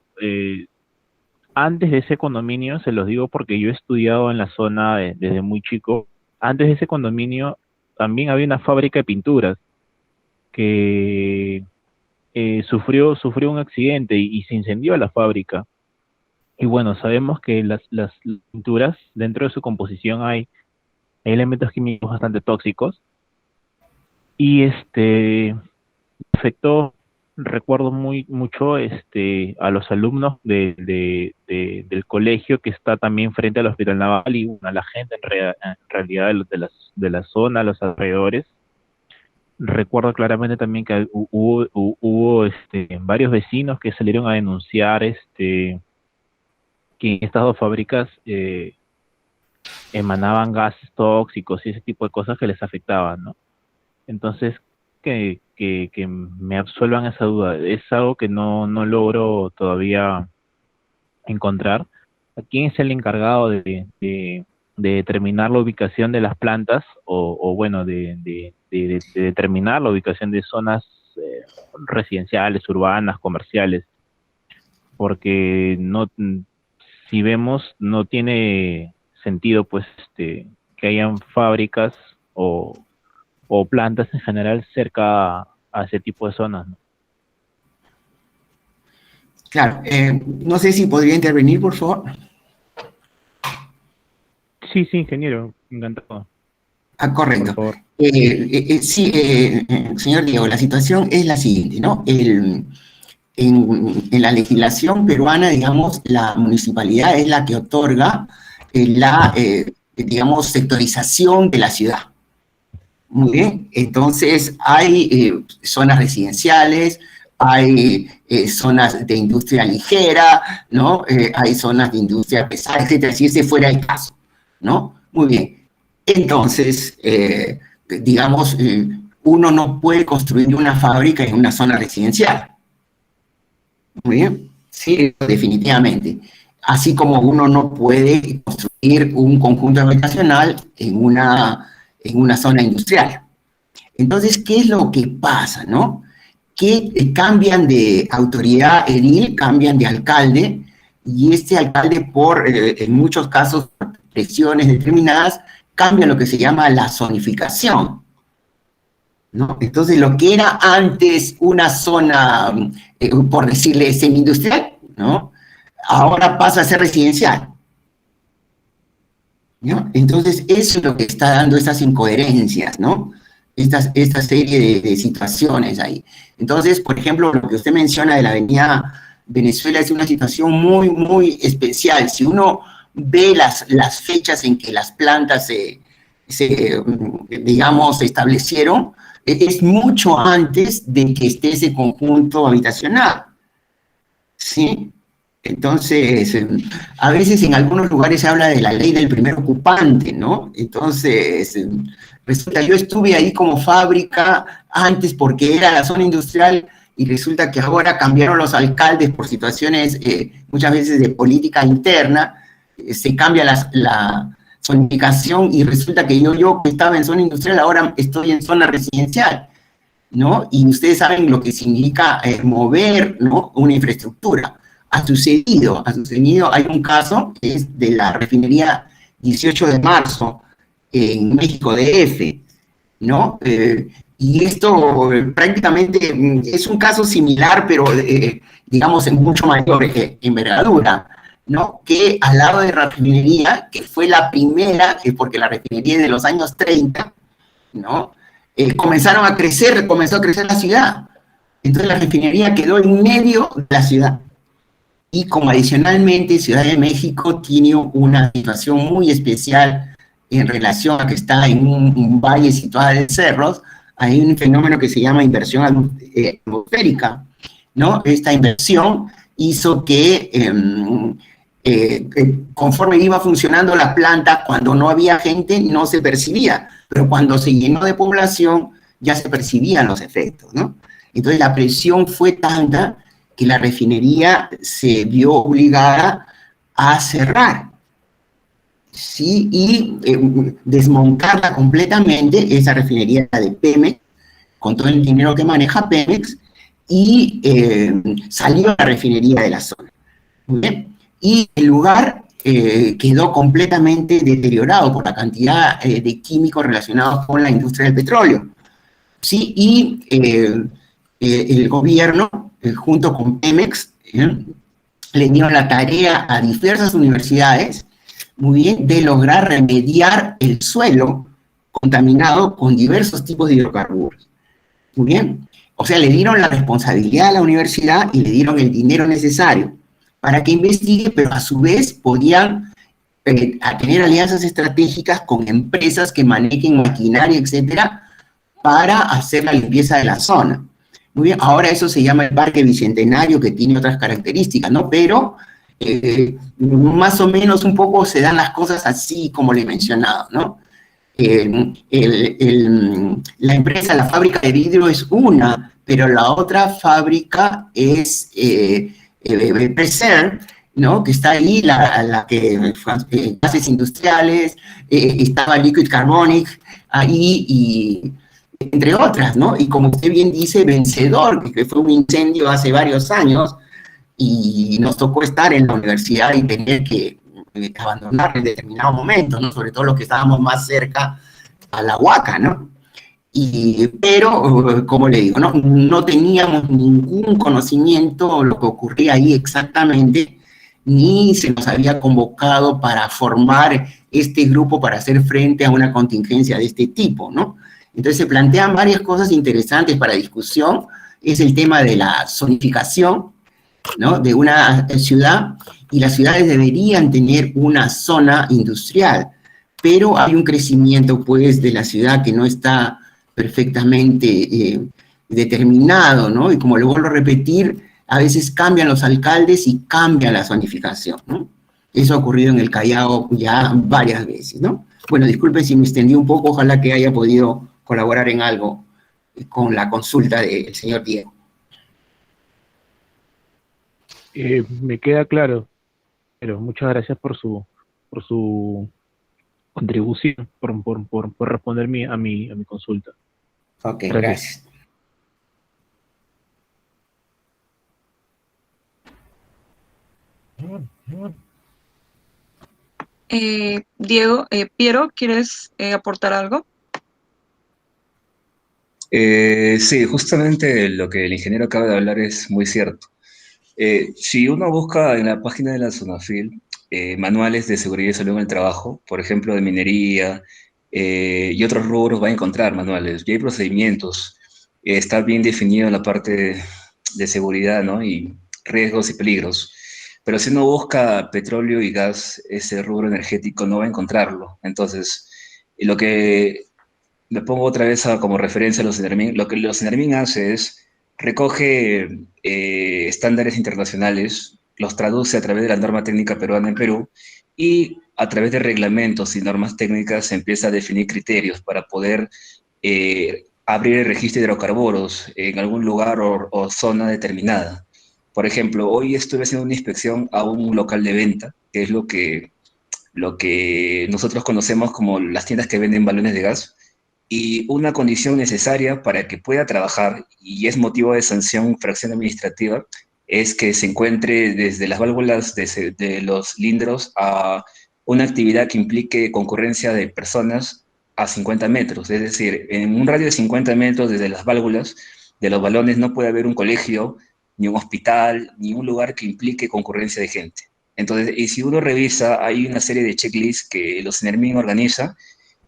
S6: antes de ese condominio, se los digo porque yo he estudiado en la zona desde muy chico, antes de ese condominio también había una fábrica de pinturas que sufrió un accidente y se incendió la fábrica. Y bueno, sabemos que las pinturas, dentro de su composición hay elementos químicos bastante tóxicos y afectó, recuerdo mucho a los alumnos del colegio que está también frente al Hospital Naval y a la gente en realidad de la zona, los alrededores. Recuerdo claramente también que hubo varios vecinos que salieron a denunciar que estas dos fábricas emanaban gases tóxicos y ese tipo de cosas que les afectaban, ¿no? Entonces, que me absuelvan esa duda. Es algo que no logro todavía encontrar. ¿Quién es el encargado de determinar la ubicación de las plantas o bueno, de determinar la ubicación de zonas residenciales, urbanas, comerciales? Porque no, si vemos, no tiene sentido pues que hayan fábricas o plantas en general cerca a ese tipo de zonas, ¿no?
S2: Claro, no sé si podría intervenir, por favor.
S6: Sí, ingeniero, encantado.
S2: Correcto.
S6: Por favor.
S2: Sí, señor Diego, la situación es la siguiente, ¿no? En la legislación peruana, digamos, la municipalidad es la que otorga digamos, sectorización de la ciudad. Muy bien, entonces hay zonas residenciales, hay zonas de industria ligera, ¿no? Hay zonas de industria pesada, etcétera, si ese fuera el caso, ¿no? Muy bien, entonces, digamos, uno no puede construir una fábrica en una zona residencial. Muy bien, sí, definitivamente. Así como uno no puede construir un conjunto habitacional en una zona industrial. Entonces, ¿qué es lo que pasa, no? Que cambian de autoridad edil, cambian de alcalde, y este alcalde, en muchos casos, por presiones determinadas, cambia lo que se llama la zonificación, ¿no? Entonces, lo que era antes una zona, por decirle, semi-industrial, ¿no? Ahora pasa a ser residencial, ¿no? Entonces, eso es lo que está dando estas incoherencias, ¿no? Esta serie de situaciones ahí. Entonces, por ejemplo, lo que usted menciona de la avenida Venezuela es una situación muy, muy especial. Si uno ve las fechas en que las plantas digamos, se establecieron, es mucho antes de que esté ese conjunto habitacional, ¿sí? Entonces, a veces en algunos lugares se habla de la ley del primer ocupante, ¿no? Entonces, resulta, yo estuve ahí como fábrica antes porque era la zona industrial y resulta que ahora cambiaron los alcaldes por situaciones muchas veces de política interna, se cambia la zonificación y resulta que yo que estaba en zona industrial ahora estoy en zona residencial, ¿no? Y ustedes saben lo que significa mover, ¿no?, una infraestructura. Ha sucedido, hay un caso que es de la refinería 18 de marzo en México DF, ¿no? Y esto prácticamente es un caso similar, pero digamos en mucho mayor envergadura, ¿no? Que al lado de la refinería, que fue la primera, porque la refinería es de los años 30, ¿no? Comenzó a crecer la ciudad. Entonces la refinería quedó en medio de la ciudad. Y como adicionalmente Ciudad de México tiene una situación muy especial en relación a que está en un valle situado en cerros, hay un fenómeno que se llama inversión atmosférica, ¿no? Esta inversión hizo que conforme iba funcionando la planta, cuando no había gente no se percibía, pero cuando se llenó de población ya se percibían los efectos, ¿no? Entonces la presión fue tanta que la refinería se vio obligada a cerrar, ¿sí? Y desmontarla completamente, esa refinería de Pemex, con todo el dinero que maneja Pemex, y salió la refinería de la zona. Muy bien. Y el lugar quedó completamente deteriorado por la cantidad de químicos relacionados con la industria del petróleo, ¿sí? Y el gobierno, junto con Pemex, le dieron la tarea a diversas universidades, muy bien, de lograr remediar el suelo contaminado con diversos tipos de hidrocarburos. Muy bien. O sea, le dieron la responsabilidad a la universidad y le dieron el dinero necesario para que investigue, pero a su vez podían tener alianzas estratégicas con empresas que manejen maquinaria, etcétera, para hacer la limpieza de la zona. Muy bien, ahora eso se llama el Parque Bicentenario, que tiene otras características, ¿no? Pero más o menos un poco se dan las cosas así como le he mencionado, ¿no? La empresa, la fábrica de vidrio es una, pero la otra fábrica es Preserve, ¿no? Que está ahí, la que gases industriales, estaba Liquid Carbonic ahí, y entre otras, ¿no? Y como usted bien dice, Vencedor, que fue un incendio hace varios años, y nos tocó estar en la universidad y tener que abandonar en determinado momento, ¿no? Sobre todo los que estábamos más cerca a la Huaca, ¿no? Pero, como le digo, no teníamos ningún conocimiento de lo que ocurría ahí exactamente, ni se nos había convocado para formar este grupo para hacer frente a una contingencia de este tipo, ¿no? Entonces se plantean varias cosas interesantes para discusión. Es el tema de la zonificación, ¿no?, de una ciudad, y las ciudades deberían tener una zona industrial, pero hay un crecimiento, pues, de la ciudad que no está perfectamente determinado, ¿no? Y como lo vuelvo a repetir, a veces cambian los alcaldes y cambia la zonificación, ¿no? Eso ha ocurrido en el Callao ya varias veces, ¿no? Bueno, disculpe si me extendí un poco, ojalá que haya podido colaborar en algo con la consulta del señor Diego.
S6: Me queda claro, pero muchas gracias por su contribución, por responder a mi consulta.
S2: Ok, gracias.
S1: Diego, Piero, ¿quieres aportar algo?
S5: Sí, justamente lo que el ingeniero acaba de hablar es muy cierto. Si uno busca en la página de la Sonafil manuales de seguridad y salud en el trabajo, por ejemplo, de minería y otros rubros, va a encontrar manuales. Y hay procedimientos. Está bien definido la parte de seguridad, ¿no? Y riesgos y peligros. Pero si uno busca petróleo y gas, ese rubro energético no va a encontrarlo. Entonces, lo que me pongo otra vez como referencia a los Enermin, lo que los Enermin hace es recoge estándares internacionales los traduce a través de la norma técnica peruana en Perú y a través de reglamentos y normas técnicas se empieza a definir criterios para poder abrir el registro de hidrocarburos en algún lugar o zona determinada. Por ejemplo, hoy estuve haciendo una inspección a un local de venta, que es lo que nosotros conocemos como las tiendas que venden balones de gas, y una condición necesaria para que pueda trabajar, y es motivo de sanción fracción administrativa, es que se encuentre desde las válvulas de los cilindros a una actividad que implique concurrencia de personas a 50 metros. Es decir, en un radio de 50 metros desde las válvulas de los balones no puede haber un colegio, ni un hospital, ni un lugar que implique concurrencia de gente. Entonces, y si uno revisa, hay una serie de checklists que los CNERMIN organiza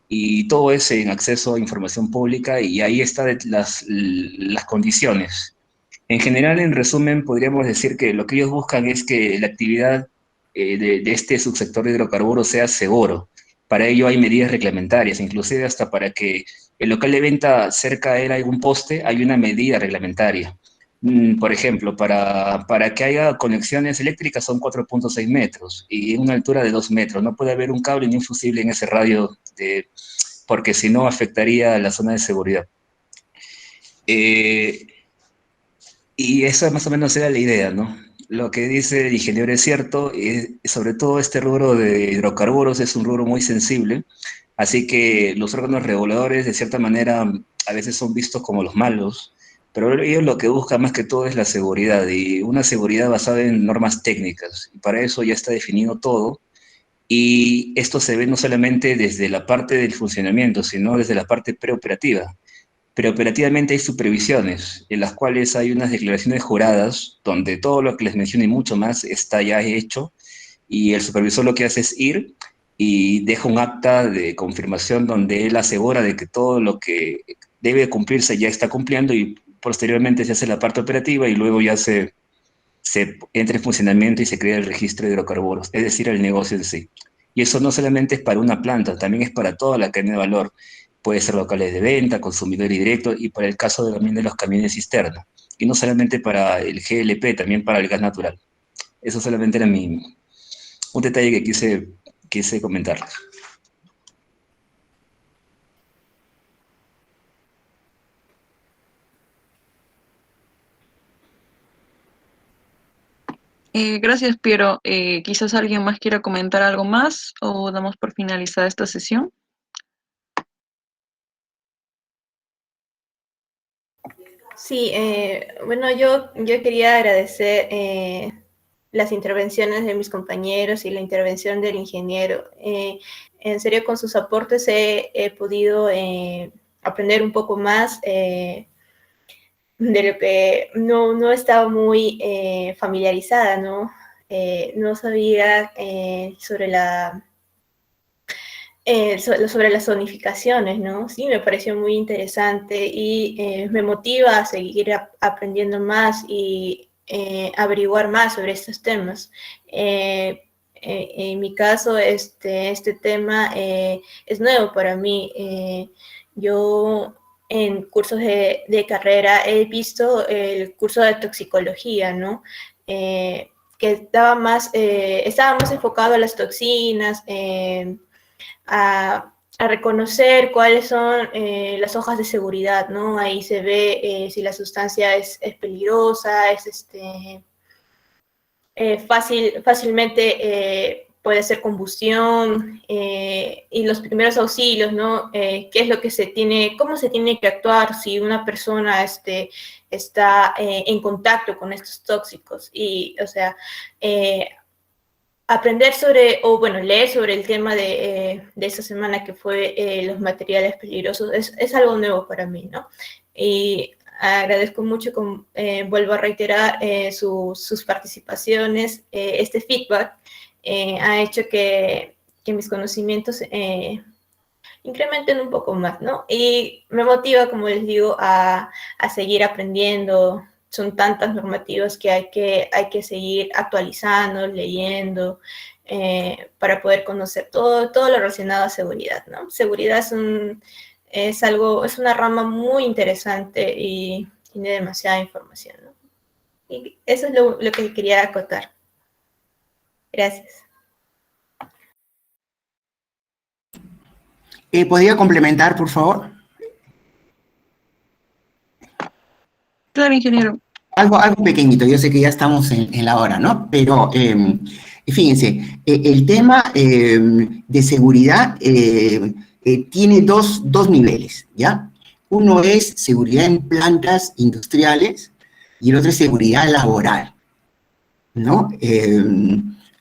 S5: y todo es en acceso a información pública y ahí están las condiciones. En general, en resumen, podríamos decir que lo que ellos buscan es que la actividad de este subsector de hidrocarburos sea seguro. Para ello hay medidas reglamentarias, inclusive hasta para que el local de venta cerca de él haya un poste, hay una medida reglamentaria. Por ejemplo, para que haya conexiones eléctricas son 4.6 metros y una altura de 2 metros. No puede haber un cable ni un fusible en ese radio, porque si no afectaría la zona de seguridad. Y esa más o menos era la idea, ¿no? Lo que dice el ingeniero es cierto, y sobre todo este rubro de hidrocarburos es un rubro muy sensible, así que los órganos reguladores de cierta manera a veces son vistos como los malos, pero ellos lo que buscan más que todo es la seguridad y una seguridad basada en normas técnicas, y para eso ya está definido todo, y esto se ve no solamente desde la parte del funcionamiento, sino desde la parte preoperativa. Pero operativamente hay supervisiones, en las cuales hay unas declaraciones juradas, donde todo lo que les mencioné y mucho más está ya hecho, y el supervisor lo que hace es ir y deja un acta de confirmación donde él asegura de que todo lo que debe cumplirse ya está cumpliendo y posteriormente se hace la parte operativa y luego ya se entra en funcionamiento y se crea el registro de hidrocarburos, es decir, el negocio en sí. Y eso no solamente es para una planta, también es para toda la cadena de valor. Puede ser locales de venta, consumidor directo y para el caso también de los camiones cisterna. Y no solamente para el GLP, también para el gas natural. Eso solamente era un detalle que quise comentarles.
S1: Gracias, Piero. Quizás alguien más quiera comentar algo más o damos por finalizada esta sesión.
S3: Sí, bueno, yo quería agradecer las intervenciones de mis compañeros y la intervención del ingeniero. En serio, con sus aportes he podido aprender un poco más de lo que no estaba muy familiarizada, ¿no? No sabía sobre sobre las zonificaciones, ¿no? Sí, me pareció muy interesante y me motiva a seguir aprendiendo más y averiguar más sobre estos temas. En mi caso, este tema es nuevo para mí. Yo en cursos de carrera he visto el curso de toxicología, ¿no? Que estaba más enfocado a las toxinas, a reconocer cuáles son las hojas de seguridad, ¿no? Ahí se ve si la sustancia es peligrosa, es fácilmente puede ser combustión y los primeros auxilios, ¿no? ¿Qué es lo que cómo se tiene que actuar si una persona está en contacto con estos tóxicos? Y, o sea, aprender leer sobre el tema de esta semana que fue los materiales peligrosos es algo nuevo para mí, ¿no? Y agradezco mucho, vuelvo a reiterar sus participaciones, este feedback ha hecho que mis conocimientos incrementen un poco más, ¿no? Y me motiva, como les digo, a seguir aprendiendo. Son tantas normativas que hay que seguir actualizando, leyendo, para poder conocer todo lo relacionado a seguridad, ¿no? Seguridad es una rama muy interesante y tiene demasiada información, ¿no? Y eso es lo que quería acotar. Gracias.
S2: ¿Podría complementar, por favor?
S1: Claro, ingeniero.
S2: Algo pequeñito, yo sé que ya estamos en la hora, ¿no? Pero fíjense, el tema de seguridad tiene dos niveles, ¿ya? Uno es seguridad en plantas industriales y el otro es seguridad laboral, ¿no?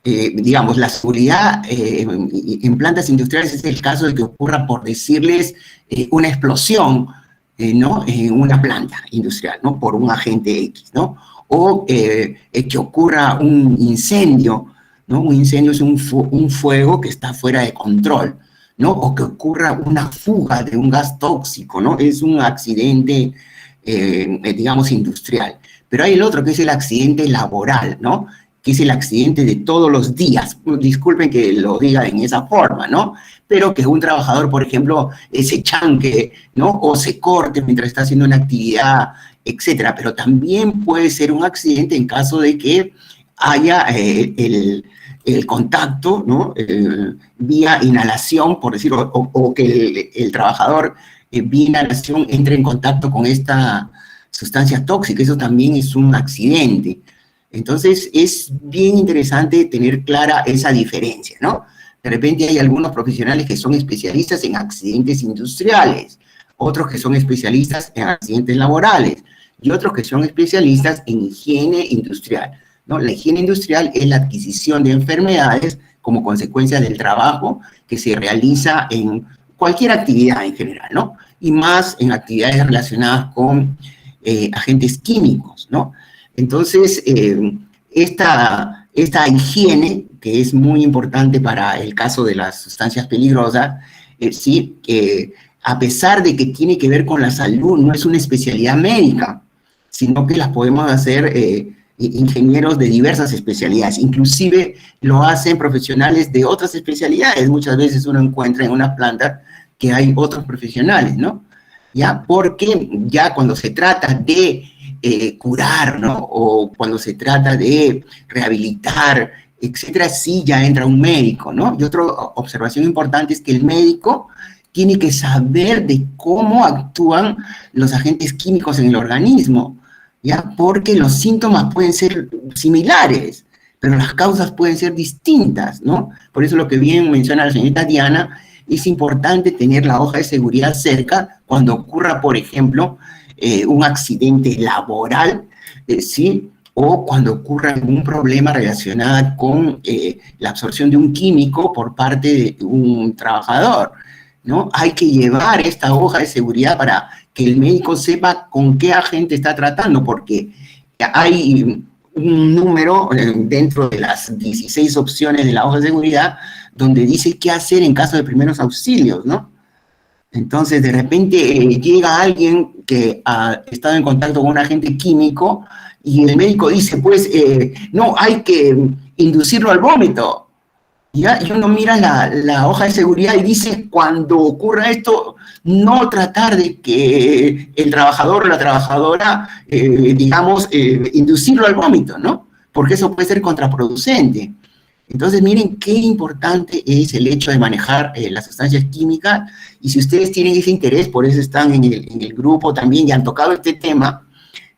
S2: Digamos, la seguridad en plantas industriales es el caso de que ocurra, por decirles, una explosión, ¿no? En una planta industrial, ¿no? Por un agente X, ¿no? O que ocurra un incendio, ¿no? Un incendio es un fuego que está fuera de control, ¿no? O que ocurra una fuga de un gas tóxico, ¿no? Es un accidente, digamos, industrial. Pero hay el otro que es el accidente laboral, ¿no? Que es el accidente de todos los días. Disculpen que lo diga en esa forma, ¿no? Pero que un trabajador, por ejemplo, se chanque, ¿no? O se corte mientras está haciendo una actividad, etcétera. Pero también puede ser un accidente en caso de que haya el contacto, ¿no? Vía inhalación, por decirlo, o que el trabajador vía inhalación entre en contacto con esta sustancia tóxica. Eso también es un accidente. Entonces, es bien interesante tener clara esa diferencia, ¿no? De repente hay algunos profesionales que son especialistas en accidentes industriales, otros que son especialistas en accidentes laborales y otros que son especialistas en higiene industrial, ¿no? La higiene industrial es la adquisición de enfermedades como consecuencia del trabajo que se realiza en cualquier actividad en general, ¿no? Y más en actividades relacionadas con agentes químicos, ¿no? Entonces, esta higiene, que es muy importante para el caso de las sustancias peligrosas, sí, a pesar de que tiene que ver con la salud, no es una especialidad médica, sino que las podemos hacer ingenieros de diversas especialidades. Inclusive lo hacen profesionales de otras especialidades. Muchas veces uno encuentra en una planta que hay otros profesionales, ¿no? ¿Ya? Porque ya cuando se trata de curar, ¿no? O cuando se trata de rehabilitar, etcétera, sí ya entra un médico, ¿no? Y otra observación importante es que el médico tiene que saber de cómo actúan los agentes químicos en el organismo, ¿ya? Porque los síntomas pueden ser similares, pero las causas pueden ser distintas, ¿no? Por eso lo que bien menciona la señorita Diana, es importante tener la hoja de seguridad cerca cuando ocurra, por ejemplo, un accidente laboral, ¿sí? O cuando ocurra algún problema relacionado con la absorción de un químico por parte de un trabajador, ¿no? Hay que llevar esta hoja de seguridad para que el médico sepa con qué agente está tratando, porque hay un número dentro de las 16 opciones de la hoja de seguridad donde dice qué hacer en caso de primeros auxilios, ¿no? Entonces, de repente llega alguien que ha estado en contacto con un agente químico y el médico dice, pues, no, hay que inducirlo al vómito. ¿Ya? Y uno mira la hoja de seguridad y dice, cuando ocurra esto, no tratar de que el trabajador o la trabajadora, digamos, inducirlo al vómito, ¿no? Porque eso puede ser contraproducente. Entonces, miren qué importante es el hecho de manejar las sustancias químicas, y si ustedes tienen ese interés, por eso están en el grupo también y han tocado este tema,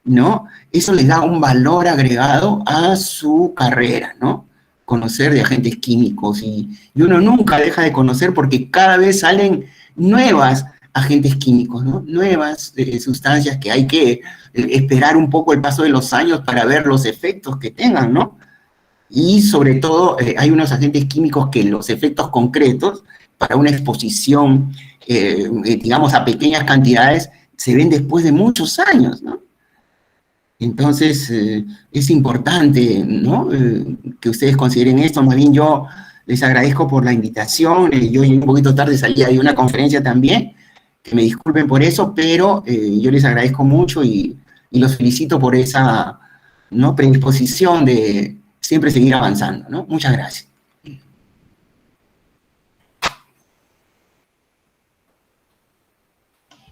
S2: ¿no? Eso les da un valor agregado a su carrera, ¿no? Conocer de agentes químicos, y uno nunca deja de conocer porque cada vez salen nuevas agentes químicos, ¿no? Nuevas sustancias que hay que esperar un poco el paso de los años para ver los efectos que tengan, ¿no? Y sobre todo hay unos agentes químicos que los efectos concretos para una exposición, digamos, a pequeñas cantidades, se ven después de muchos años, ¿no? Entonces, es importante, ¿no? Que ustedes consideren esto. Más bien yo les agradezco por la invitación. Yo un poquito tarde salí de una conferencia también, que me disculpen por eso, pero yo les agradezco mucho y los felicito por esa, ¿no?, predisposición de siempre seguir avanzando, ¿no? Muchas gracias.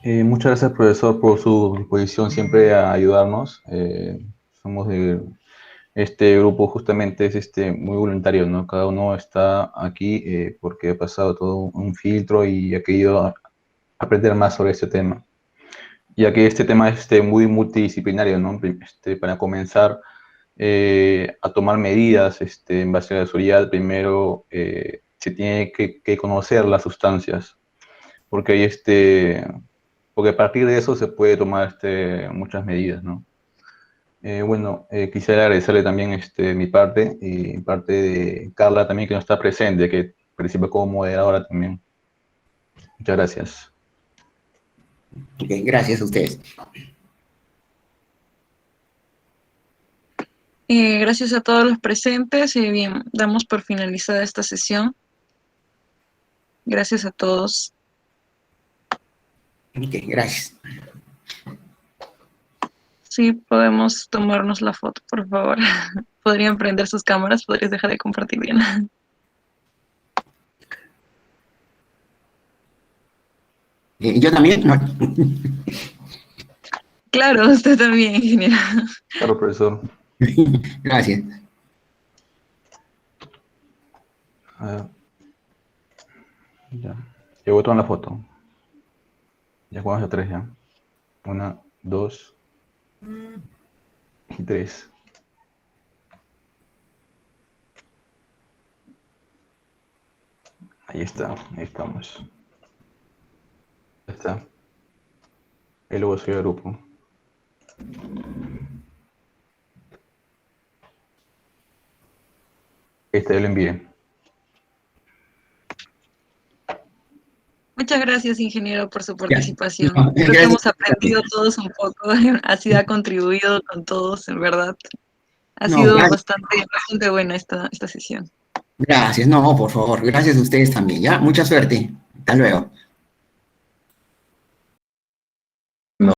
S4: Muchas gracias, profesor, por su disposición siempre a ayudarnos. Somos de Este grupo justamente es muy voluntario, ¿no? Cada uno está aquí porque ha pasado todo un filtro y ha querido aprender más sobre este tema. Ya que este tema es muy multidisciplinario, ¿no? Para comenzar a tomar medidas en base a la seguridad, primero se tiene que conocer las sustancias, porque porque a partir de eso se puede tomar muchas medidas, ¿no? Bueno, quisiera agradecerle también mi parte y parte de Carla también que no está presente, que participa como moderadora también. Muchas gracias.
S2: Ok, gracias a ustedes.
S1: Gracias a todos los presentes. Bien, damos por finalizada esta sesión. Gracias a todos.
S2: Ok, gracias.
S1: Sí, podemos tomarnos la foto, por favor. Podrían prender sus cámaras, podrías dejar de compartir bien.
S2: Yo también. No.
S1: Claro, usted también, ingeniero.
S4: Claro, profesor.
S2: Gracias.
S4: A ver. Ya. Llegó toda la foto. Ya jugamos a 3 ya. 1, 2 y 3. Ahí está, ahí estamos. Ya está. Y luego soy el grupo. Ya lo envié.
S1: Muchas gracias, ingeniero, por su
S2: Ya.
S1: participación.
S2: No,
S1: Creo que
S2: gracias.
S1: hemos aprendido todos un poco, así ha contribuido con todos, en verdad. Ha
S2: No,
S1: sido
S2: gracias.
S1: bastante buena esta sesión.
S2: Gracias. No, por favor. Gracias a ustedes también, ¿ya? Mucha suerte. Hasta luego.